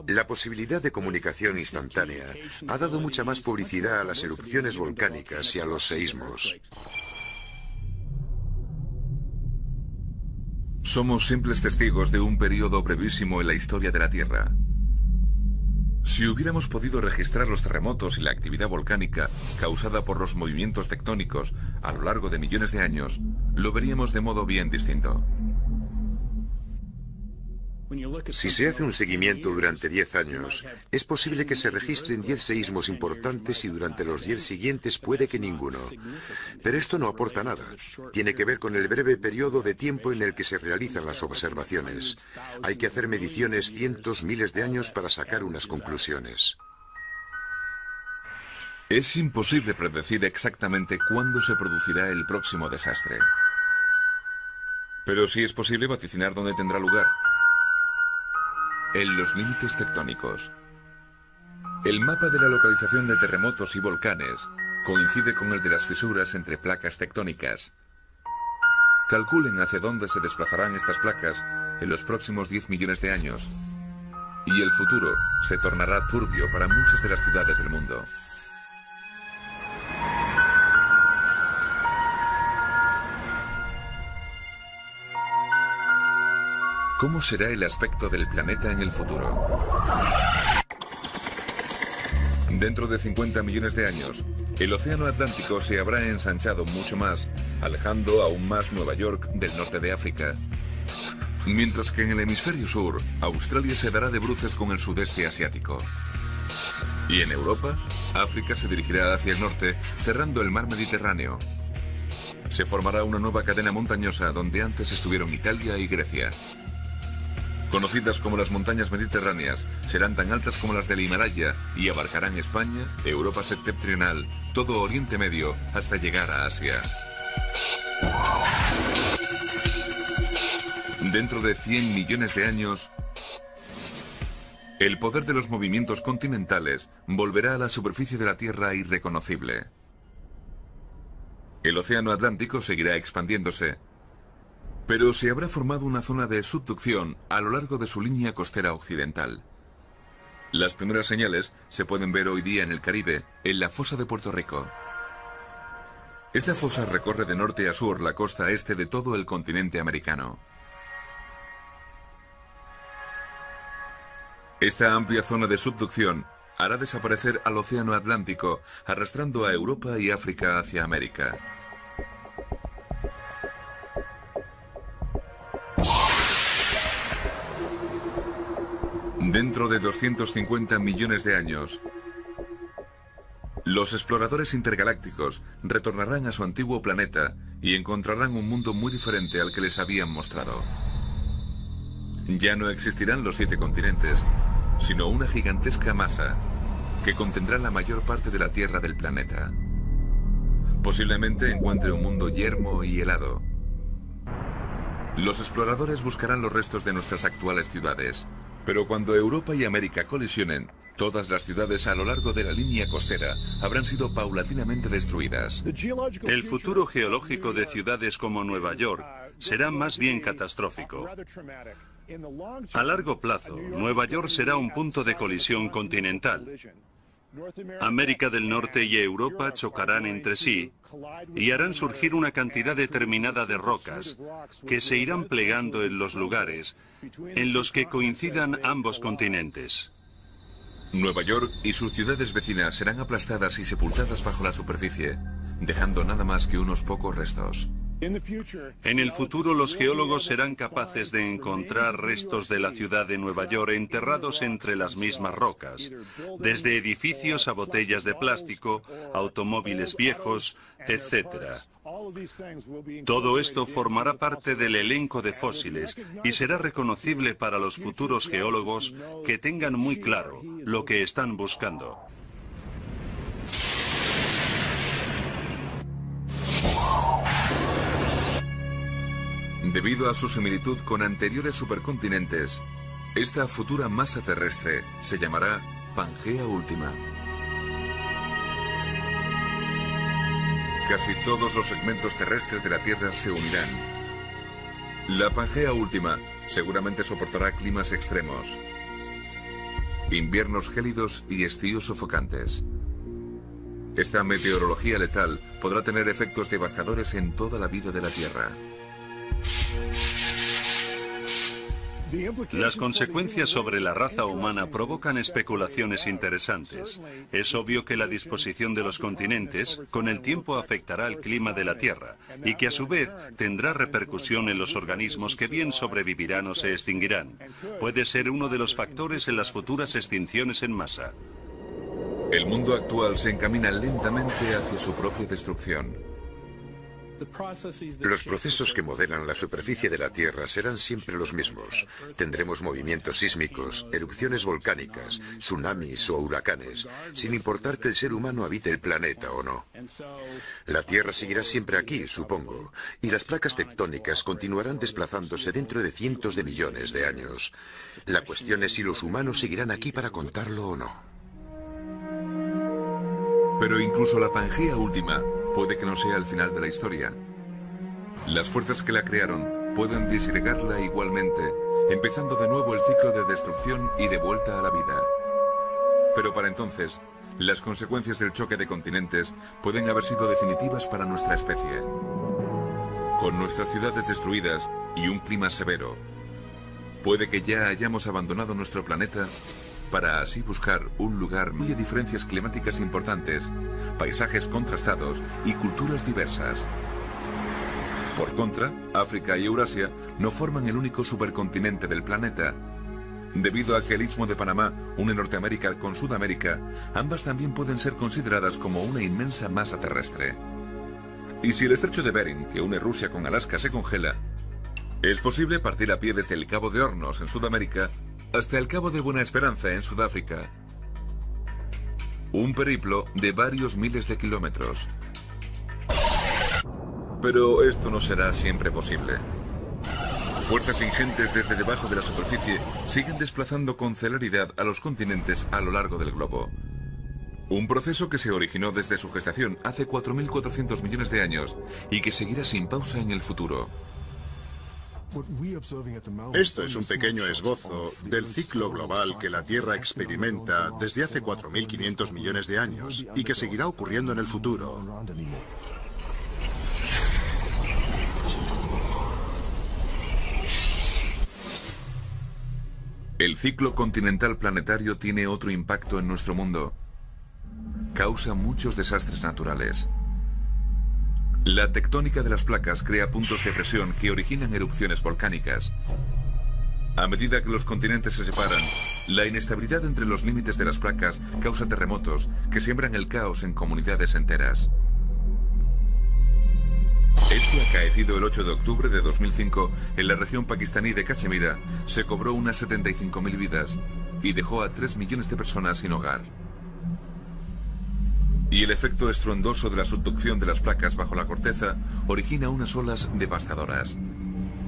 La posibilidad de comunicación instantánea ha dado mucha más publicidad a las erupciones volcánicas y a los seísmos. Somos simples testigos de un periodo brevísimo en la historia de la Tierra. Si hubiéramos podido registrar los terremotos y la actividad volcánica causada por los movimientos tectónicos a lo largo de millones de años, lo veríamos de modo bien distinto. Si se hace un seguimiento durante 10 años, es posible que se registren 10 seísmos importantes y durante los 10 siguientes puede que ninguno. Pero esto no aporta nada. Tiene que ver con el breve periodo de tiempo en el que se realizan las observaciones. Hay que hacer mediciones cientos, miles de años para sacar unas conclusiones. Es imposible predecir exactamente cuándo se producirá el próximo desastre. Pero sí es posible vaticinar dónde tendrá lugar. En los límites tectónicos. El mapa de la localización de terremotos y volcanes coincide con el de las fisuras entre placas tectónicas. Calculen hacia dónde se desplazarán estas placas en los próximos 10 millones de años. Y el futuro se tornará turbio para muchas de las ciudades del mundo. ¿Cómo será el aspecto del planeta en el futuro? Dentro de 50 millones de años, el océano Atlántico se habrá ensanchado mucho más, alejando aún más Nueva York del norte de África. Mientras que en el hemisferio sur, Australia se dará de bruces con el sudeste asiático. Y en Europa, África se dirigirá hacia el norte, cerrando el mar Mediterráneo. Se formará una nueva cadena montañosa donde antes estuvieron Italia y Grecia. Conocidas como las montañas mediterráneas, serán tan altas como las del Himalaya y abarcarán España, Europa septentrional, todo Oriente Medio, hasta llegar a Asia. Dentro de 100 millones de años, el poder de los movimientos continentales volverá a la superficie de la Tierra irreconocible. El océano Atlántico seguirá expandiéndose, pero se habrá formado una zona de subducción a lo largo de su línea costera occidental. Las primeras señales se pueden ver hoy día en el Caribe, en la fosa de Puerto Rico. Esta fosa recorre de norte a sur la costa este de todo el continente americano. Esta amplia zona de subducción hará desaparecer al océano Atlántico, arrastrando a Europa y África hacia América. Dentro de 250 millones de años, los exploradores intergalácticos retornarán a su antiguo planeta y encontrarán un mundo muy diferente al que les habían mostrado. Ya no existirán los 7 continentes, sino una gigantesca masa que contendrá la mayor parte de la tierra del planeta. Posiblemente encuentre un mundo yermo y helado. Los exploradores buscarán los restos de nuestras actuales ciudades, pero cuando Europa y América colisionen, todas las ciudades a lo largo de la línea costera habrán sido paulatinamente destruidas. El futuro geológico de ciudades como Nueva York será más bien catastrófico. A largo plazo, Nueva York será un punto de colisión continental. América del Norte y Europa chocarán entre sí y harán surgir una cantidad determinada de rocas que se irán plegando en los lugares en los que coincidan ambos continentes. Nueva York y sus ciudades vecinas serán aplastadas y sepultadas bajo la superficie, dejando nada más que unos pocos restos. En el futuro, los geólogos serán capaces de encontrar restos de la ciudad de Nueva York enterrados entre las mismas rocas, desde edificios a botellas de plástico, automóviles viejos, etc. Todo esto formará parte del elenco de fósiles y será reconocible para los futuros geólogos que tengan muy claro lo que están buscando. Debido a su similitud con anteriores supercontinentes, esta futura masa terrestre se llamará Pangea Última. Casi todos los segmentos terrestres de la Tierra se unirán. La Pangea Última seguramente soportará climas extremos, inviernos gélidos y estíos sofocantes. Esta meteorología letal podrá tener efectos devastadores en toda la vida de la Tierra. Las consecuencias sobre la raza humana provocan especulaciones interesantes. Es obvio que la disposición de los continentes con el tiempo afectará al clima de la Tierra y que a su vez tendrá repercusión en los organismos que bien sobrevivirán o se extinguirán. Puede ser uno de los factores en las futuras extinciones en masa. El mundo actual se encamina lentamente hacia su propia destrucción. Los procesos que modelan la superficie de la Tierra serán siempre los mismos. Tendremos movimientos sísmicos, erupciones volcánicas, tsunamis o huracanes, sin importar que el ser humano habite el planeta o no. La Tierra seguirá siempre aquí, supongo, y las placas tectónicas continuarán desplazándose dentro de cientos de millones de años. La cuestión es si los humanos seguirán aquí para contarlo o no. Pero incluso la Pangea última puede que no sea el final de la historia. Las fuerzas que la crearon pueden disgregarla igualmente, empezando de nuevo el ciclo de destrucción y de vuelta a la vida. Pero para entonces, las consecuencias del choque de continentes pueden haber sido definitivas para nuestra especie. Con nuestras ciudades destruidas y un clima severo, puede que ya hayamos abandonado nuestro planeta para así buscar un lugar muy de diferencias climáticas importantes, paisajes contrastados y culturas diversas. Por contra, África y Eurasia no forman el único supercontinente del planeta. Debido a que el Istmo de Panamá une Norteamérica con Sudamérica, ambas también pueden ser consideradas como una inmensa masa terrestre. Y si el estrecho de Bering, que une Rusia con Alaska, se congela, es posible partir a pie desde el Cabo de Hornos en Sudamérica hasta el Cabo de Buena Esperanza en Sudáfrica. Un periplo de varios miles de kilómetros. Pero esto no será siempre posible. Fuerzas ingentes desde debajo de la superficie siguen desplazando con celeridad a los continentes a lo largo del globo. Un proceso que se originó desde su gestación hace 4.400 millones de años y que seguirá sin pausa en el futuro. Esto es un pequeño esbozo del ciclo global que la Tierra experimenta desde hace 4.500 millones de años y que seguirá ocurriendo en el futuro. El ciclo continental planetario tiene otro impacto en nuestro mundo. Causa muchos desastres naturales. La tectónica de las placas crea puntos de presión que originan erupciones volcánicas. A medida que los continentes se separan, la inestabilidad entre los límites de las placas causa terremotos que siembran el caos en comunidades enteras. Este acaecido el 8 de octubre de 2005 en la región pakistaní de Cachemira se cobró unas 75.000 vidas y dejó a 3 millones de personas sin hogar. Y el efecto estruendoso de la subducción de las placas bajo la corteza origina unas olas devastadoras.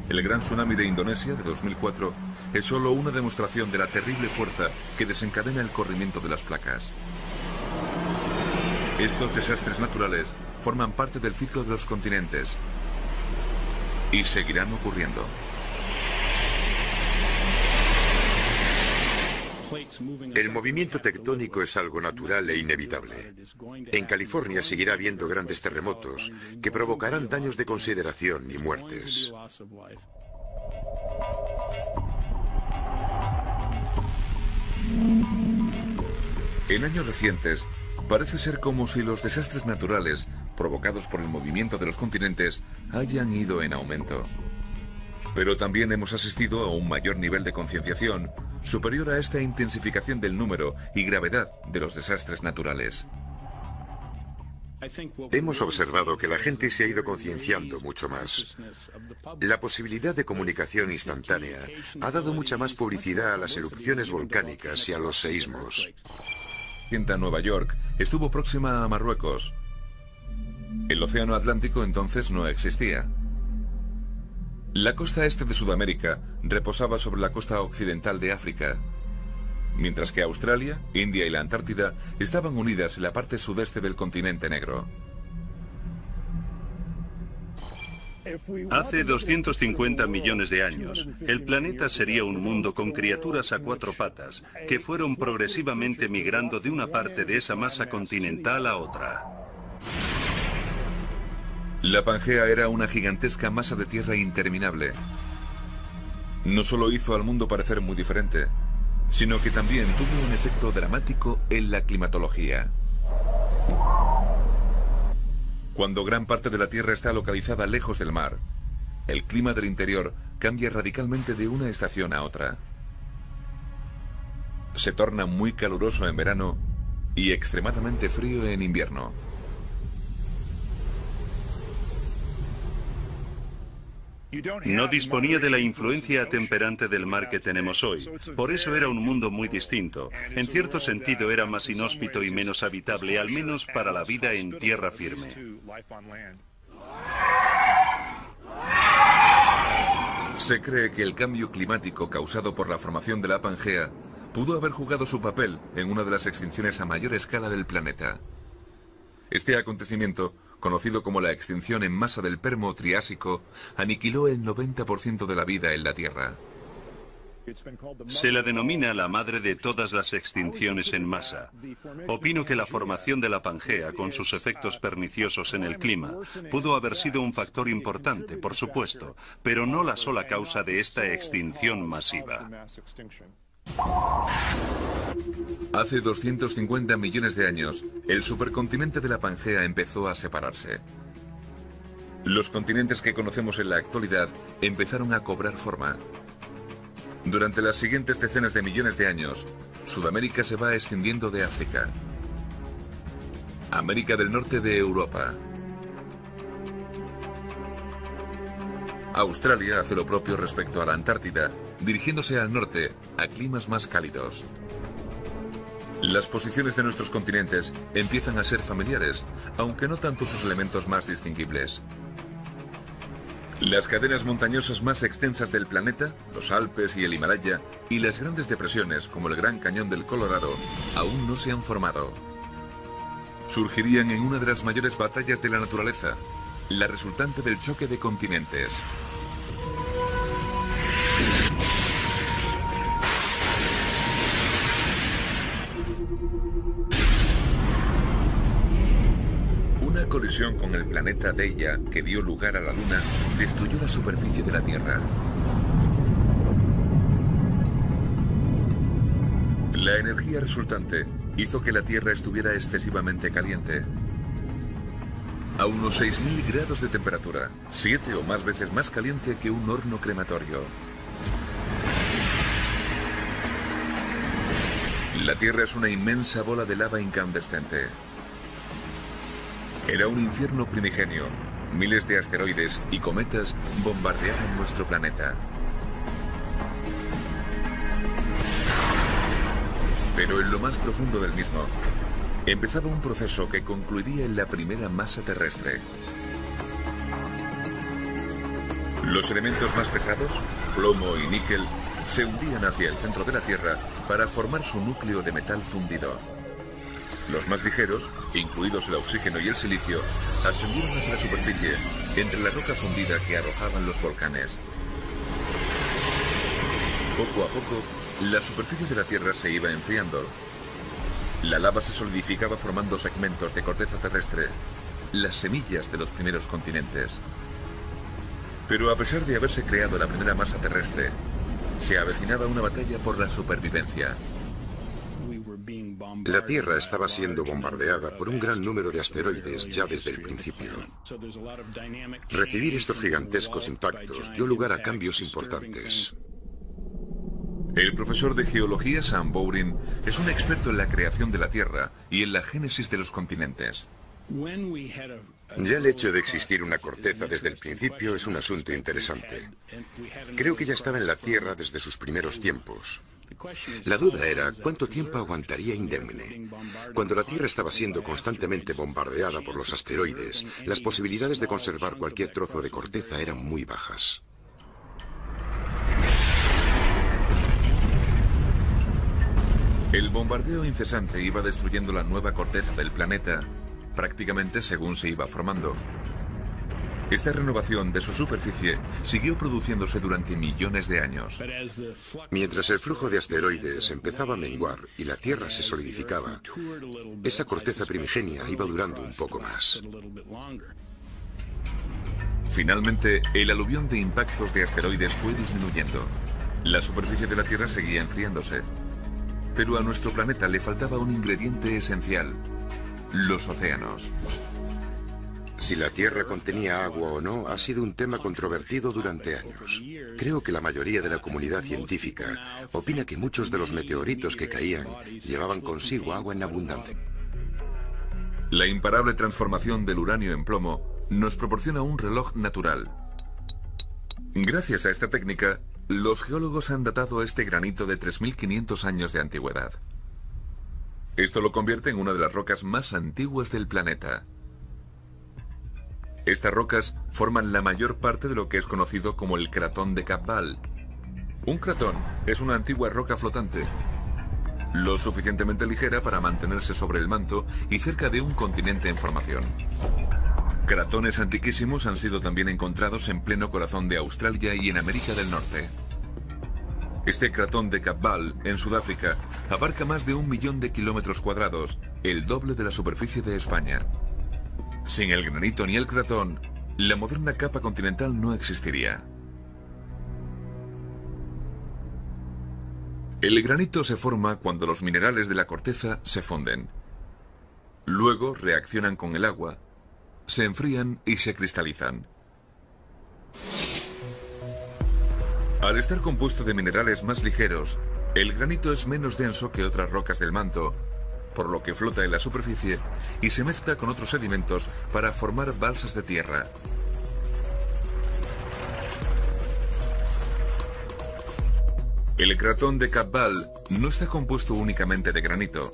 El gran tsunami de Indonesia de 2004 es solo una demostración de la terrible fuerza que desencadena el corrimiento de las placas. Estos desastres naturales forman parte del ciclo de los continentes y seguirán ocurriendo. El movimiento tectónico es algo natural e inevitable. En California seguirá habiendo grandes terremotos que provocarán daños de consideración y muertes. En años recientes, parece ser como si los desastres naturales provocados por el movimiento de los continentes hayan ido en aumento. Pero también hemos asistido a un mayor nivel de concienciación superior a esta intensificación del número y gravedad de los desastres naturales. Hemos observado que la gente se ha ido concienciando mucho más. La posibilidad de comunicación instantánea ha dado mucha más publicidad a las erupciones volcánicas y a los seísmos. Nueva York estuvo próxima a Marruecos. El océano Atlántico entonces no existía. La costa este de Sudamérica reposaba sobre la costa occidental de África, mientras que Australia, India y la Antártida estaban unidas en la parte sudeste del continente negro. Hace 250 millones de años, el planeta sería un mundo con criaturas a 4 patas, que fueron progresivamente migrando de una parte de esa masa continental a otra. La Pangea era una gigantesca masa de tierra interminable. No solo hizo al mundo parecer muy diferente, sino que también tuvo un efecto dramático en la climatología. Cuando gran parte de la Tierra está localizada lejos del mar, el clima del interior cambia radicalmente de una estación a otra. Se torna muy caluroso en verano y extremadamente frío en invierno. No disponía de la influencia atemperante del mar que tenemos hoy. Por eso era un mundo muy distinto. En cierto sentido era más inhóspito y menos habitable, al menos para la vida en tierra firme. Se cree que el cambio climático causado por la formación de la Pangea pudo haber jugado su papel en una de las extinciones a mayor escala del planeta. Este acontecimiento, conocido como la extinción en masa del Permo-Triásico, aniquiló el 90% de la vida en la Tierra. Se la denomina la madre de todas las extinciones en masa. Opino que la formación de la Pangea, con sus efectos perniciosos en el clima, pudo haber sido un factor importante, por supuesto, pero no la sola causa de esta extinción masiva. Hace 250 millones de años, el supercontinente de la Pangea empezó a separarse. Los continentes que conocemos en la actualidad empezaron a cobrar forma. Durante las siguientes decenas de millones de años, Sudamérica se va escindiendo de África, América del Norte de Europa. Australia hace lo propio respecto a la Antártida, dirigiéndose al norte, a climas más cálidos. Las posiciones de nuestros continentes empiezan a ser familiares, aunque no tanto sus elementos más distinguibles. Las cadenas montañosas más extensas del planeta, los Alpes y el Himalaya, y las grandes depresiones como el Gran Cañón del Colorado, aún no se han formado. Surgirían en una de las mayores batallas de la naturaleza, la resultante del choque de continentes. Una colisión con el planeta Deia, que dio lugar a la Luna, destruyó la superficie de la Tierra. La energía resultante hizo que la Tierra estuviera excesivamente caliente. A unos 6.000 grados de temperatura, 7 o más veces más caliente que un horno crematorio. La Tierra es una inmensa bola de lava incandescente. Era un infierno primigenio. Miles de asteroides y cometas bombardeaban nuestro planeta. Pero en lo más profundo del mismo, empezaba un proceso que concluiría en la primera masa terrestre. Los elementos más pesados, plomo y níquel, se hundían hacia el centro de la Tierra para formar su núcleo de metal fundido. Los más ligeros, incluidos el oxígeno y el silicio, ascendieron hacia la superficie, entre la roca fundida que arrojaban los volcanes. Poco a poco, la superficie de la Tierra se iba enfriando. La lava se solidificaba formando segmentos de corteza terrestre, las semillas de los primeros continentes. Pero a pesar de haberse creado la primera masa terrestre, se avecinaba una batalla por la supervivencia. La Tierra estaba siendo bombardeada por un gran número de asteroides ya desde el principio. Recibir estos gigantescos impactos dio lugar a cambios importantes. El profesor de geología Sam Bowring es un experto en la creación de la Tierra y en la génesis de los continentes. Ya el hecho de existir una corteza desde el principio es un asunto interesante. Creo que ya estaba en la Tierra desde sus primeros tiempos. La duda era cuánto tiempo aguantaría indemne. Cuando la Tierra estaba siendo constantemente bombardeada por los asteroides, las posibilidades de conservar cualquier trozo de corteza eran muy bajas. El bombardeo incesante iba destruyendo la nueva corteza del planeta, prácticamente según se iba formando. Esta renovación de su superficie siguió produciéndose durante millones de años. Mientras el flujo de asteroides empezaba a menguar y la Tierra se solidificaba, esa corteza primigenia iba durando un poco más. Finalmente, el aluvión de impactos de asteroides fue disminuyendo. La superficie de la Tierra seguía enfriándose. Pero a nuestro planeta le faltaba un ingrediente esencial: los océanos. Si la Tierra contenía agua o no ha sido un tema controvertido durante años. Creo que la mayoría de la comunidad científica opina que muchos de los meteoritos que caían llevaban consigo agua en abundancia. La imparable transformación del uranio en plomo nos proporciona un reloj natural. Gracias a esta técnica, los geólogos han datado este granito de 3.500 años de antigüedad. Esto lo convierte en una de las rocas más antiguas del planeta. Estas rocas forman la mayor parte de lo que es conocido como el cratón de Cabval. Un cratón es una antigua roca flotante, lo suficientemente ligera para mantenerse sobre el manto y cerca de un continente en formación. Cratones antiquísimos han sido también encontrados en pleno corazón de Australia y en América del Norte. Este cratón de Cabval, en Sudáfrica, abarca más de 1 millón de kilómetros cuadrados, el doble de la superficie de España. Sin el granito ni el cratón, la moderna capa continental no existiría. El granito se forma cuando los minerales de la corteza se funden. Luego reaccionan con el agua, se enfrían y se cristalizan. Al estar compuesto de minerales más ligeros, el granito es menos denso que otras rocas del manto, por lo que flota en la superficie y se mezcla con otros sedimentos para formar balsas de tierra. El cratón de Cabval no está compuesto únicamente de granito.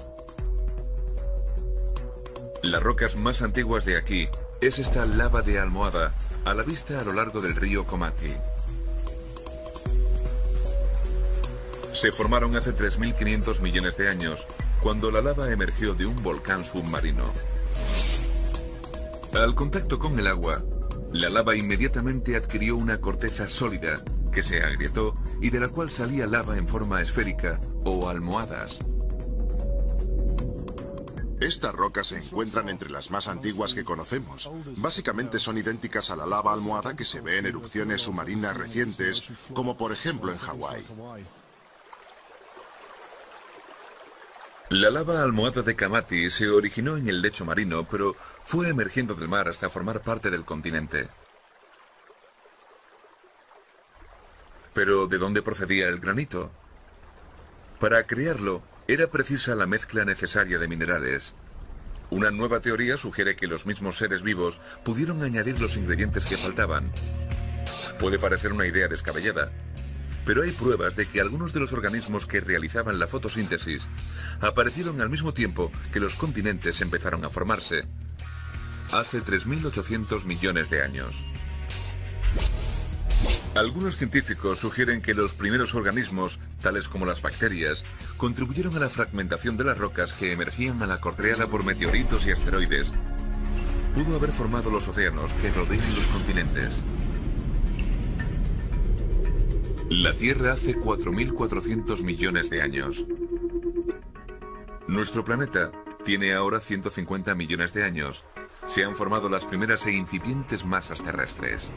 Las rocas más antiguas de aquí es esta lava de almohada, a la vista a lo largo del río Komati. Se formaron hace 3.500 millones de años, cuando la lava emergió de un volcán submarino. Al contacto con el agua, la lava inmediatamente adquirió una corteza sólida que se agrietó y de la cual salía lava en forma esférica o almohadas. Estas rocas se encuentran entre las más antiguas que conocemos. Básicamente son idénticas a la lava almohada que se ve en erupciones submarinas recientes, como por ejemplo en Hawái. La lava almohada de Komati se originó en el lecho marino, pero fue emergiendo del mar hasta formar parte del continente. ¿Pero de dónde procedía el granito? Para crearlo, era precisa la mezcla necesaria de minerales. Una nueva teoría sugiere que los mismos seres vivos pudieron añadir los ingredientes que faltaban. Puede parecer una idea descabellada, pero hay pruebas de que algunos de los organismos que realizaban la fotosíntesis aparecieron al mismo tiempo que los continentes empezaron a formarse, hace 3.800 millones de años. Algunos científicos sugieren que los primeros organismos, tales como las bacterias, contribuyeron a la fragmentación de las rocas que emergían a la corteza por meteoritos y asteroides. Pudo haber formado los océanos que rodean los continentes. La Tierra hace 4.400 millones de años. Nuestro planeta tiene ahora 150 millones de años. Se han formado las primeras e incipientes masas terrestres.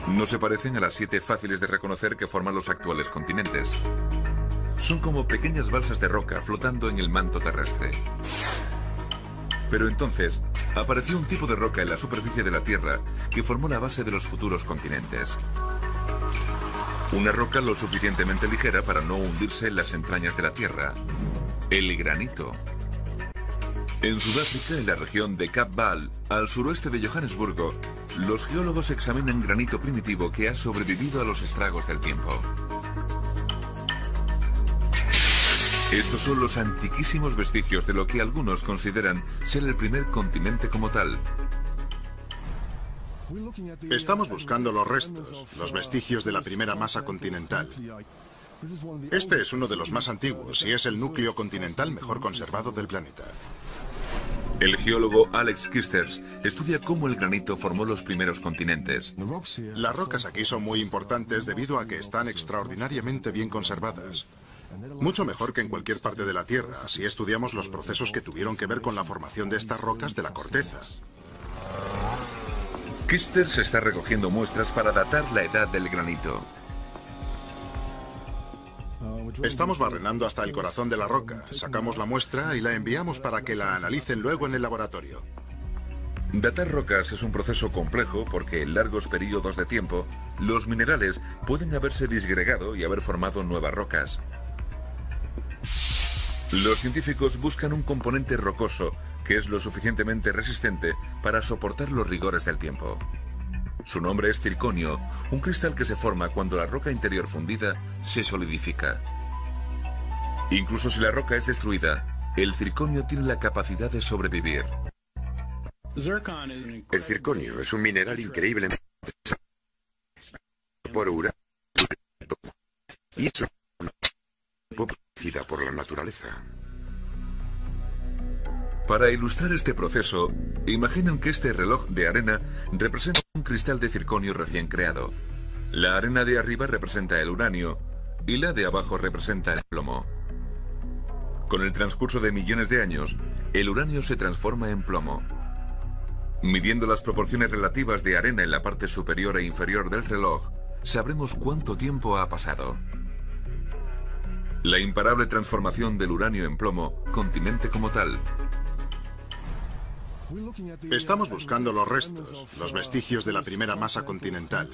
No se parecen a las 7 fáciles de reconocer que forman los actuales continentes. Son como pequeñas balsas de roca flotando en el manto terrestre. Pero entonces, apareció un tipo de roca en la superficie de la Tierra que formó la base de los futuros continentes. Una roca lo suficientemente ligera para no hundirse en las entrañas de la Tierra. El granito. En Sudáfrica, en la región de Cabval, al suroeste de Johannesburgo, los geólogos examinan granito primitivo que ha sobrevivido a los estragos del tiempo. Estos son los antiquísimos vestigios de lo que algunos consideran ser el primer continente como tal. Estamos buscando los restos, los vestigios de la primera masa continental. Este es uno de los más antiguos y es el núcleo continental mejor conservado del planeta. El geólogo Alex Kisters estudia cómo el granito formó los primeros continentes. Las rocas aquí son muy importantes debido a que están extraordinariamente bien conservadas. Mucho mejor que en cualquier parte de la Tierra, si estudiamos los procesos que tuvieron que ver con la formación de estas rocas de la corteza. Kisters está recogiendo muestras para datar la edad del granito. Estamos barrenando hasta el corazón de la roca, sacamos la muestra y la enviamos para que la analicen luego en el laboratorio. Datar rocas es un proceso complejo porque en largos periodos de tiempo los minerales pueden haberse disgregado y haber formado nuevas rocas. Los científicos buscan un componente rocoso que es lo suficientemente resistente para soportar los rigores del tiempo. Su nombre es circonio, un cristal que se forma cuando la roca interior fundida se solidifica. Incluso si la roca es destruida, el circonio tiene la capacidad de sobrevivir. El circonio es un mineral increíblemente por uranio y es una producida por la naturaleza. Para ilustrar este proceso, imaginen que este reloj de arena representa un cristal de circonio recién creado. La arena de arriba representa el uranio y la de abajo representa el plomo. Con el transcurso de millones de años, el uranio se transforma en plomo. Midiendo las proporciones relativas de arena en la parte superior e inferior del reloj, sabremos cuánto tiempo ha pasado. La imparable transformación del uranio en plomo, continente como tal. Estamos buscando los restos, los vestigios de la primera masa continental.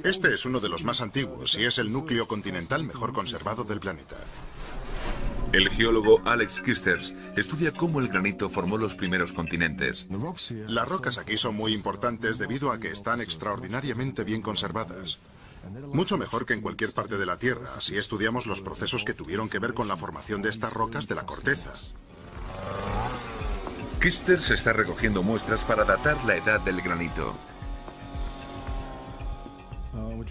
Este es uno de los más antiguos y es el núcleo continental mejor conservado del planeta. El geólogo Alex Kisters estudia cómo el granito formó los primeros continentes. Las rocas aquí son muy importantes debido a que están extraordinariamente bien conservadas. Mucho mejor que en cualquier parte de la Tierra, si estudiamos los procesos que tuvieron que ver con la formación de estas rocas de la corteza. Kisters está recogiendo muestras para datar la edad del granito.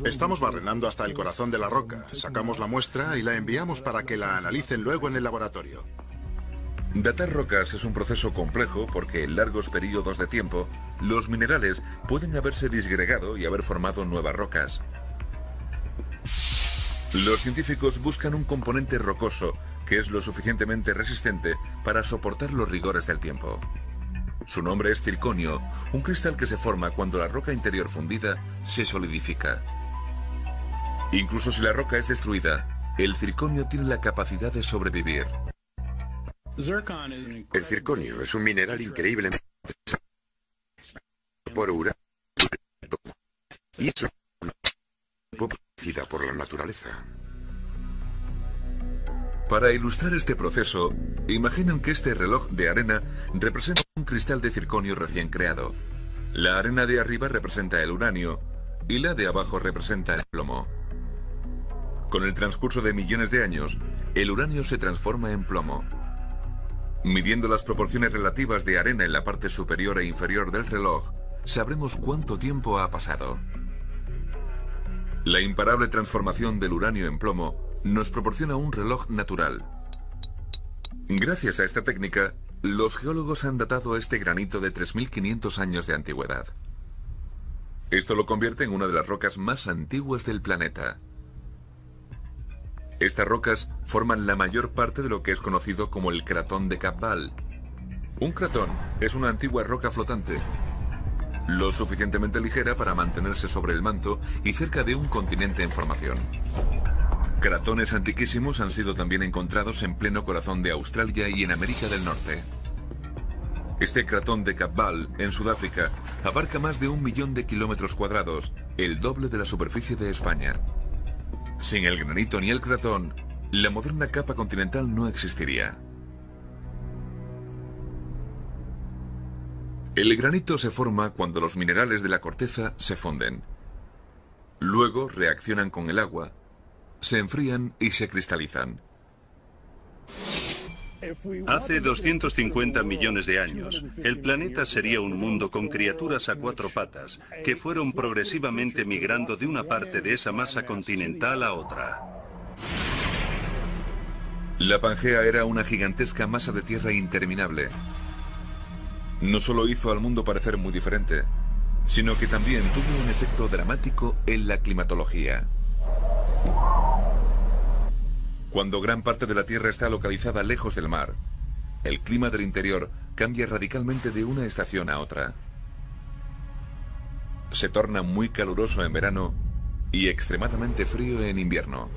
Estamos barrenando hasta el corazón de la roca, sacamos la muestra y la enviamos para que la analicen luego en el laboratorio. Datar rocas es un proceso complejo porque en largos periodos de tiempo, los minerales pueden haberse disgregado y haber formado nuevas rocas. Los científicos buscan un componente rocoso que es lo suficientemente resistente para soportar los rigores del tiempo. Su nombre es circonio, un cristal que se forma cuando la roca interior fundida se solidifica. Incluso si la roca es destruida, el circonio tiene la capacidad de sobrevivir. El circonio es un mineral increíblemente por uranio y es una producida por la naturaleza. Para ilustrar este proceso, imaginen que este reloj de arena representa un cristal de circonio recién creado. La arena de arriba representa el uranio y la de abajo representa el plomo. Con el transcurso de millones de años, el uranio se transforma en plomo. Midiendo las proporciones relativas de arena en la parte superior e inferior del reloj, sabremos cuánto tiempo ha pasado. La imparable transformación del uranio en plomo nos proporciona un reloj natural. Gracias a esta técnica, los geólogos han datado este granito de 3.500 años de antigüedad. Esto lo convierte en una de las rocas más antiguas del planeta. Estas rocas forman la mayor parte de lo que es conocido como el cratón de Cabval. Un cratón es una antigua roca flotante, lo suficientemente ligera para mantenerse sobre el manto y cerca de un continente en formación. Cratones antiquísimos han sido también encontrados en pleno corazón de Australia y en América del Norte. Este cratón de Cabval, en Sudáfrica, abarca más de 1 millón de kilómetros cuadrados, el doble de la superficie de España. Sin el granito ni el cratón, la moderna capa continental no existiría. El granito se forma cuando los minerales de la corteza se funden. Luego reaccionan con el agua, se enfrían y se cristalizan. Hace 250 millones de años, el planeta sería un mundo con criaturas a 4 patas, que fueron progresivamente migrando de una parte de esa masa continental a otra. La Pangea era una gigantesca masa de tierra interminable. No solo hizo al mundo parecer muy diferente, sino que también tuvo un efecto dramático en la climatología. Cuando gran parte de la Tierra está localizada lejos del mar, el clima del interior cambia radicalmente de una estación a otra. Se torna muy caluroso en verano y extremadamente frío en invierno.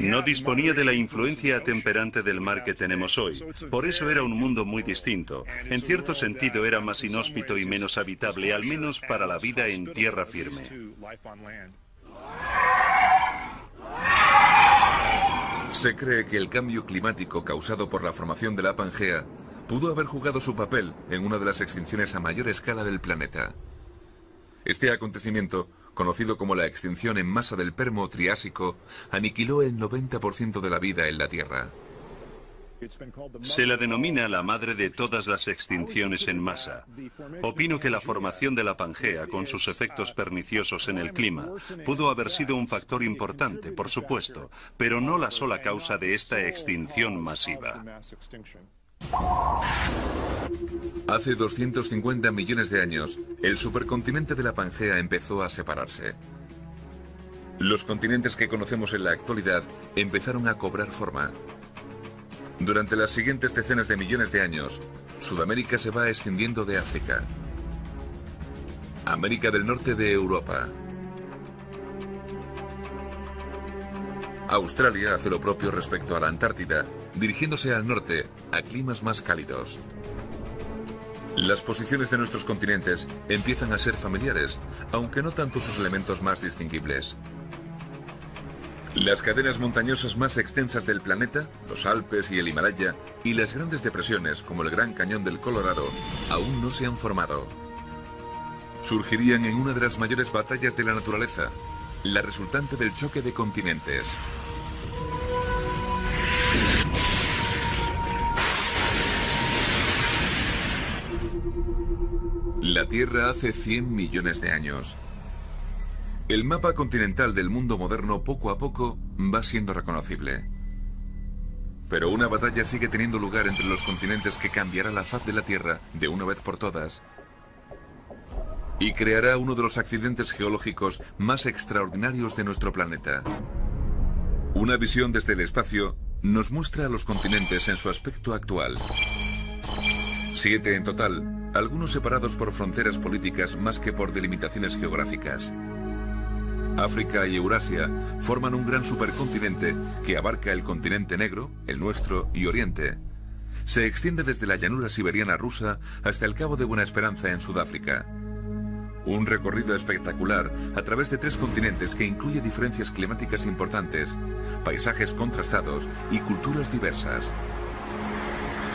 No disponía de la influencia atemperante del mar que tenemos hoy. Por eso era un mundo muy distinto. En cierto sentido era más inhóspito y menos habitable, al menos para la vida en tierra firme. Se cree que el cambio climático causado por la formación de la Pangea pudo haber jugado su papel en una de las extinciones a mayor escala del planeta. Este acontecimiento, conocido como la extinción en masa del Permo-Triásico, aniquiló el 90% de la vida en la Tierra. Se la denomina la madre de todas las extinciones en masa. Opino que la formación de la Pangea, con sus efectos perniciosos en el clima, pudo haber sido un factor importante, por supuesto, pero no la sola causa de esta extinción masiva. Hace 250 millones de años, el supercontinente de la Pangea empezó a separarse. Los continentes que conocemos en la actualidad empezaron a cobrar forma. Durante las siguientes decenas de millones de años, Sudamérica se va extendiendo de África, América del Norte de Europa. Australia hace lo propio respecto a la Antártida, dirigiéndose al norte, a climas más cálidos. Las posiciones de nuestros continentes empiezan a ser familiares, aunque no tanto sus elementos más distinguibles. Las cadenas montañosas más extensas del planeta, los Alpes y el Himalaya, y las grandes depresiones como el Gran Cañón del Colorado, aún no se han formado. Surgirían en una de las mayores batallas de la naturaleza, la resultante del choque de continentes. La Tierra hace 100 millones de años. El mapa continental del mundo moderno poco a poco va siendo reconocible. Pero una batalla sigue teniendo lugar entre los continentes que cambiará la faz de la Tierra de una vez por todas y creará uno de los accidentes geológicos más extraordinarios de nuestro planeta. Una visión desde el espacio nos muestra a los continentes en su aspecto actual. 7 en total, algunos separados por fronteras políticas más que por delimitaciones geográficas. África y Eurasia forman un gran supercontinente que abarca el continente negro, el nuestro y Oriente. Se extiende desde la llanura siberiana rusa hasta el Cabo de Buena Esperanza en Sudáfrica. Un recorrido espectacular a través de 3 continentes que incluye diferencias climáticas importantes, paisajes contrastados y culturas diversas.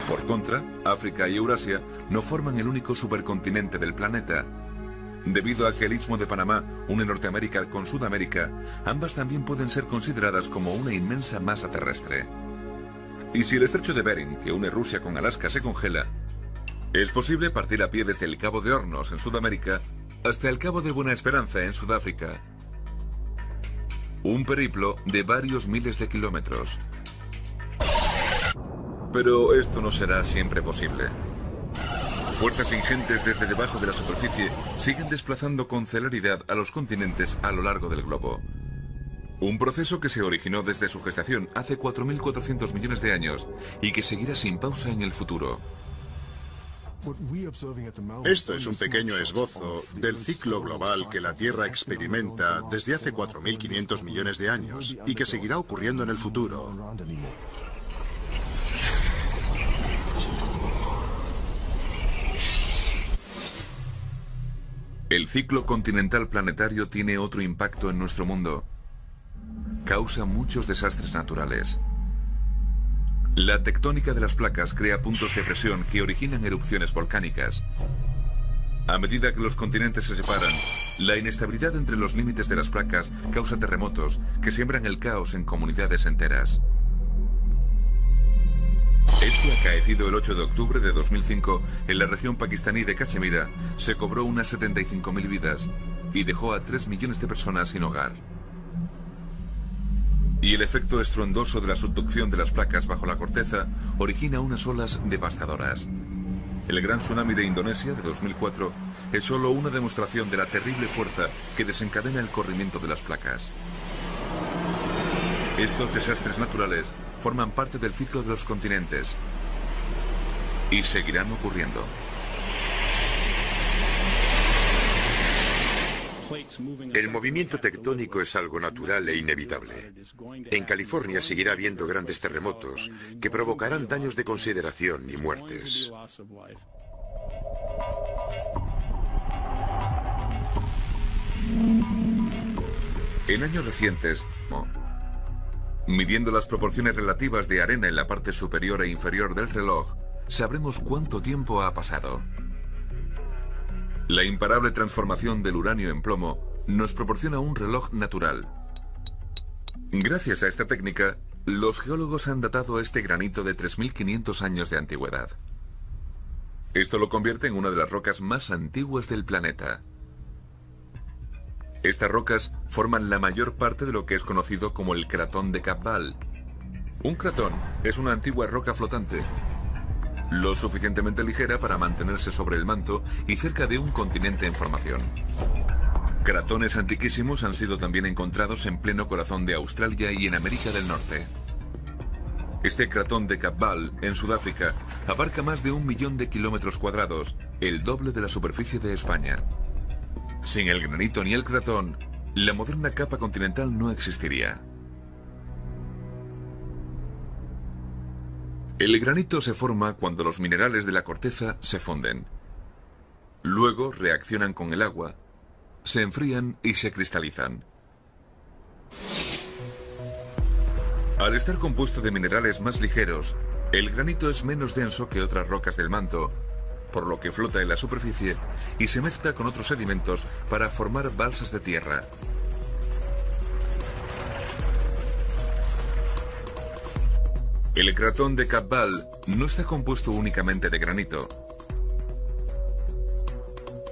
Por contra, África y Eurasia no forman el único supercontinente del planeta. Debido a que el Istmo de Panamá une Norteamérica con Sudamérica, ambas también pueden ser consideradas como una inmensa masa terrestre. Y si el estrecho de Bering, que une Rusia con Alaska, se congela, es posible partir a pie desde el Cabo de Hornos en Sudamérica hasta el Cabo de Buena Esperanza en Sudáfrica. Un periplo de varios miles de kilómetros. Pero esto no será siempre posible. Fuerzas ingentes desde debajo de la superficie siguen desplazando con celeridad a los continentes a lo largo del globo. Un proceso que se originó desde su gestación hace 4.400 millones de años y que seguirá sin pausa en el futuro. Esto es un pequeño esbozo del ciclo global que la Tierra experimenta desde hace 4.500 millones de años y que seguirá ocurriendo en el futuro. El ciclo continental planetario tiene otro impacto en nuestro mundo. Causa muchos desastres naturales. La tectónica de las placas crea puntos de presión que originan erupciones volcánicas. A medida que los continentes se separan, la inestabilidad entre los límites de las placas causa terremotos que siembran el caos en comunidades enteras. Este acaecido el 8 de octubre de 2005 en la región pakistaní de Cachemira se cobró unas 75.000 vidas y dejó a 3 millones de personas sin hogar. Y el efecto estruendoso de la subducción de las placas bajo la corteza origina unas olas devastadoras. El gran tsunami de Indonesia de 2004 es solo una demostración de la terrible fuerza que desencadena el corrimiento de las placas. Estos desastres naturales forman parte del ciclo de los continentes y seguirán ocurriendo. El movimiento tectónico es algo natural e inevitable. En California seguirá habiendo grandes terremotos que provocarán daños de consideración y muertes. En años recientes, midiendo las proporciones relativas de arena en la parte superior e inferior del reloj, sabremos cuánto tiempo ha pasado. La imparable transformación del uranio en plomo nos proporciona un reloj natural. Gracias a esta técnica, los geólogos han datado este granito de 3.500 años de antigüedad. Esto lo convierte en una de las rocas más antiguas del planeta. Estas rocas forman la mayor parte de lo que es conocido como el cratón de Cabval. Un cratón es una antigua roca flotante, lo suficientemente ligera para mantenerse sobre el manto y cerca de un continente en formación. Cratones antiquísimos han sido también encontrados en pleno corazón de Australia y en América del Norte. Este cratón de Cabval, en Sudáfrica, abarca más de 1 millón de kilómetros cuadrados, el doble de la superficie de España. Sin el granito ni el cratón, la moderna capa continental no existiría. El granito se forma cuando los minerales de la corteza se funden. Luego reaccionan con el agua, se enfrían y se cristalizan. Al estar compuesto de minerales más ligeros, el granito es menos denso que otras rocas del manto, por lo que flota en la superficie y se mezcla con otros sedimentos para formar balsas de tierra. El cratón de Cabval no está compuesto únicamente de granito.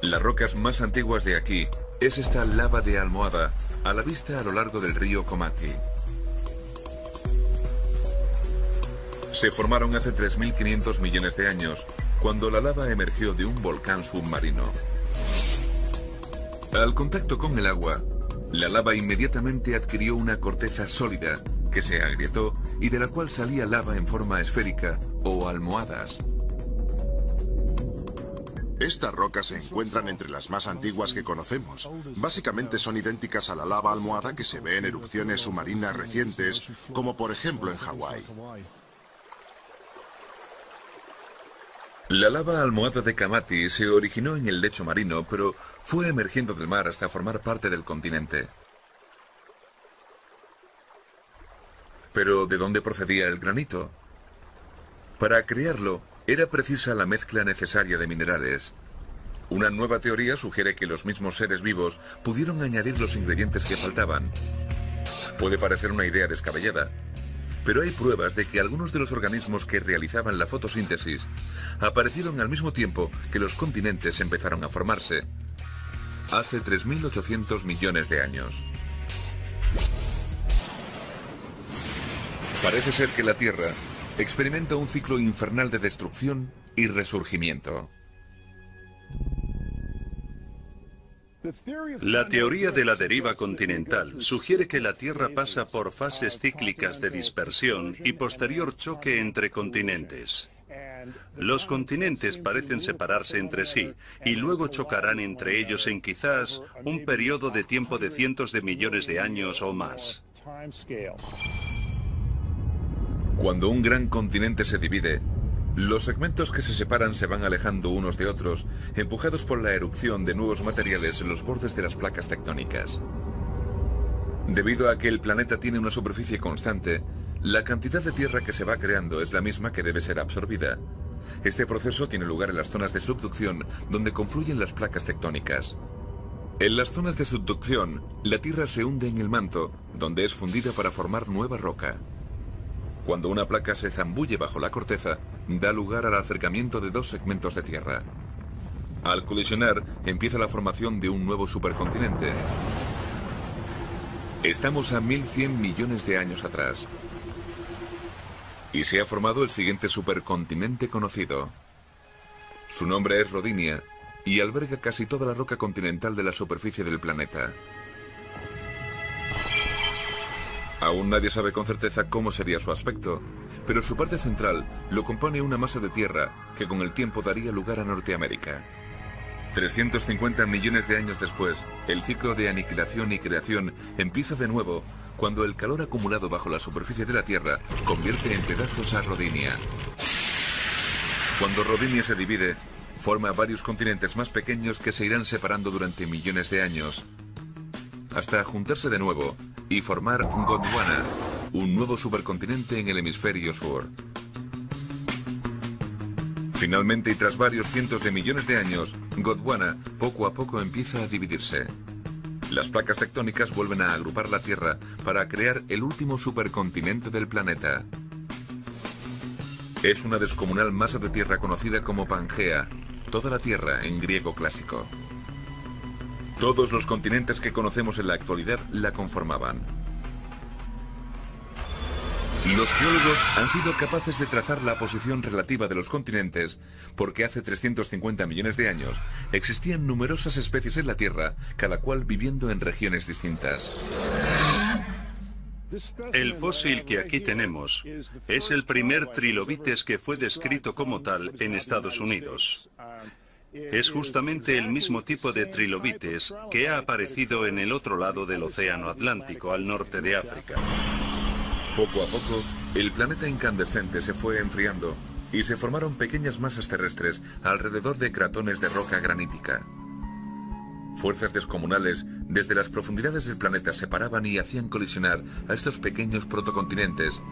Las rocas más antiguas de aquí es esta lava de almohada, a la vista a lo largo del río Komati. Se formaron hace 3.500 millones de años, cuando la lava emergió de un volcán submarino. Al contacto con el agua, la lava inmediatamente adquirió una corteza sólida, que se agrietó y de la cual salía lava en forma esférica o almohadas. Estas rocas se encuentran entre las más antiguas que conocemos. Básicamente son idénticas a la lava almohada que se ve en erupciones submarinas recientes, como por ejemplo en Hawái. La lava almohada de Komati se originó en el lecho marino, pero fue emergiendo del mar hasta formar parte del continente. Pero ¿de dónde procedía el granito? Para crearlo, era precisa la mezcla necesaria de minerales. Una nueva teoría sugiere que los mismos seres vivos pudieron añadir los ingredientes que faltaban. Puede parecer una idea descabellada, pero hay pruebas de que algunos de los organismos que realizaban la fotosíntesis aparecieron al mismo tiempo que los continentes empezaron a formarse, hace 3.800 millones de años. Parece ser que la Tierra experimenta un ciclo infernal de destrucción y resurgimiento. La teoría de la deriva continental sugiere que la Tierra pasa por fases cíclicas de dispersión y posterior choque entre continentes. Los continentes parecen separarse entre sí y luego chocarán entre ellos en quizás un periodo de tiempo de cientos de millones de años o más. Cuando un gran continente se divide, los segmentos que se separan se van alejando unos de otros, empujados por la erupción de nuevos materiales en los bordes de las placas tectónicas. Debido a que el planeta tiene una superficie constante, la cantidad de tierra que se va creando es la misma que debe ser absorbida. Este proceso tiene lugar en las zonas de subducción, donde confluyen las placas tectónicas. En las zonas de subducción, la tierra se hunde en el manto, donde es fundida para formar nueva roca. Cuando una placa se zambulle bajo la corteza, da lugar al acercamiento de dos segmentos de tierra. Al colisionar, empieza la formación de un nuevo supercontinente. Estamos a 1.100 millones de años atrás. Y se ha formado el siguiente supercontinente conocido. Su nombre es Rodinia y alberga casi toda la roca continental de la superficie del planeta. Aún nadie sabe con certeza cómo sería su aspecto, pero su parte central lo compone una masa de tierra que con el tiempo daría lugar a Norteamérica. 350 millones de años después, el ciclo de aniquilación y creación empieza de nuevo cuando el calor acumulado bajo la superficie de la Tierra convierte en pedazos a Rodinia. Cuando Rodinia se divide, forma varios continentes más pequeños que se irán separando durante millones de años, hasta juntarse de nuevo y formar Gondwana, un nuevo supercontinente en el hemisferio sur. Finalmente, y tras varios cientos de millones de años, Gondwana poco a poco empieza a dividirse. Las placas tectónicas vuelven a agrupar la Tierra para crear el último supercontinente del planeta. Es una descomunal masa de tierra conocida como Pangea, toda la Tierra en griego clásico. Todos los continentes que conocemos en la actualidad la conformaban. Los geólogos han sido capaces de trazar la posición relativa de los continentes porque hace 350 millones de años existían numerosas especies en la Tierra, cada cual viviendo en regiones distintas. El fósil que aquí tenemos es el primer trilobites que fue descrito como tal en Estados Unidos. Es justamente el mismo tipo de trilobites que ha aparecido en el otro lado del Océano Atlántico, al norte de África. Poco a poco, el planeta incandescente se fue enfriando y se formaron pequeñas masas terrestres alrededor de cratones de roca granítica. Fuerzas descomunales desde las profundidades del planeta separaban y hacían colisionar a estos pequeños protocontinentes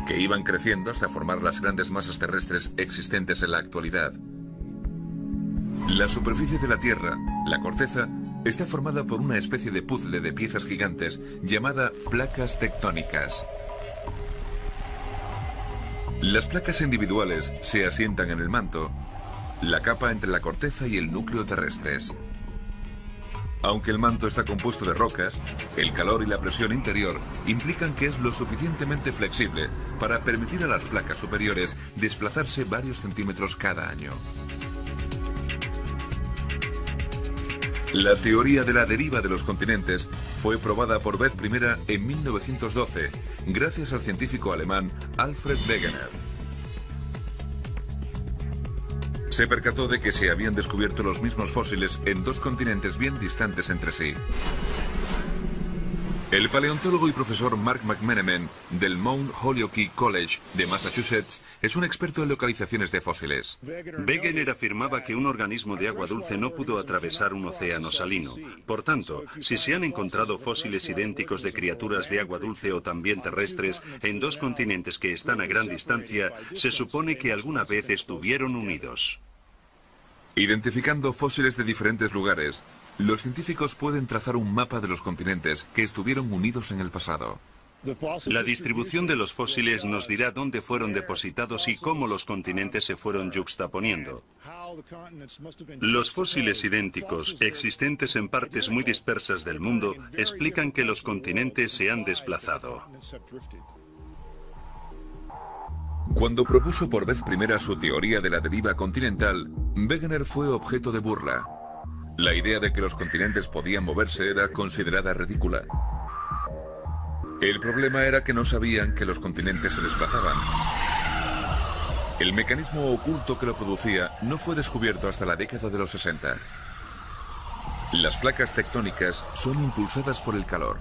que iban creciendo hasta formar las grandes masas terrestres existentes en la actualidad. La superficie de la Tierra, la corteza, está formada por una especie de puzzle de piezas gigantes llamada placas tectónicas. Las placas individuales se asientan en el manto, la capa entre la corteza y el núcleo terrestres. Aunque el manto está compuesto de rocas, el calor y la presión interior implican que es lo suficientemente flexible para permitir a las placas superiores desplazarse varios centímetros cada año. La teoría de la deriva de los continentes fue probada por vez primera en 1912, gracias al científico alemán Alfred Wegener. Se percató de que se habían descubierto los mismos fósiles en dos continentes bien distantes entre sí. El paleontólogo y profesor Mark McMenamin del Mount Holyoke College de Massachusetts es un experto en localizaciones de fósiles. Wegener afirmaba que un organismo de agua dulce no pudo atravesar un océano salino. Por tanto, si se han encontrado fósiles idénticos de criaturas de agua dulce o también terrestres en dos continentes que están a gran distancia, se supone que alguna vez estuvieron unidos. Identificando fósiles de diferentes lugares, los científicos pueden trazar un mapa de los continentes que estuvieron unidos en el pasado. La distribución de los fósiles nos dirá dónde fueron depositados y cómo los continentes se fueron yuxtaponiendo. Los fósiles idénticos, existentes en partes muy dispersas del mundo, explican que los continentes se han desplazado. Cuando propuso por vez primera su teoría de la deriva continental, Wegener fue objeto de burla. La idea de que los continentes podían moverse era considerada ridícula. El problema era que no sabían que los continentes se desplazaban. El mecanismo oculto que lo producía no fue descubierto hasta la década de los 60. Las placas tectónicas son impulsadas por el calor.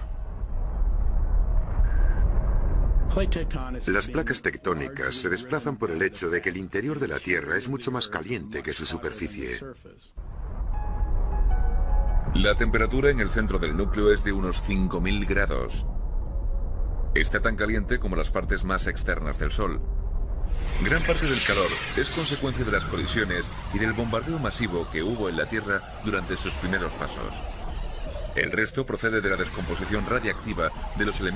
Las placas tectónicas se desplazan por el hecho de que el interior de la Tierra es mucho más caliente que su superficie. La temperatura en el centro del núcleo es de unos 5000 grados. Está tan caliente como las partes más externas del Sol. Gran parte del calor es consecuencia de las colisiones y del bombardeo masivo que hubo en la Tierra durante sus primeros pasos. El resto procede de la descomposición radiactiva de los elementos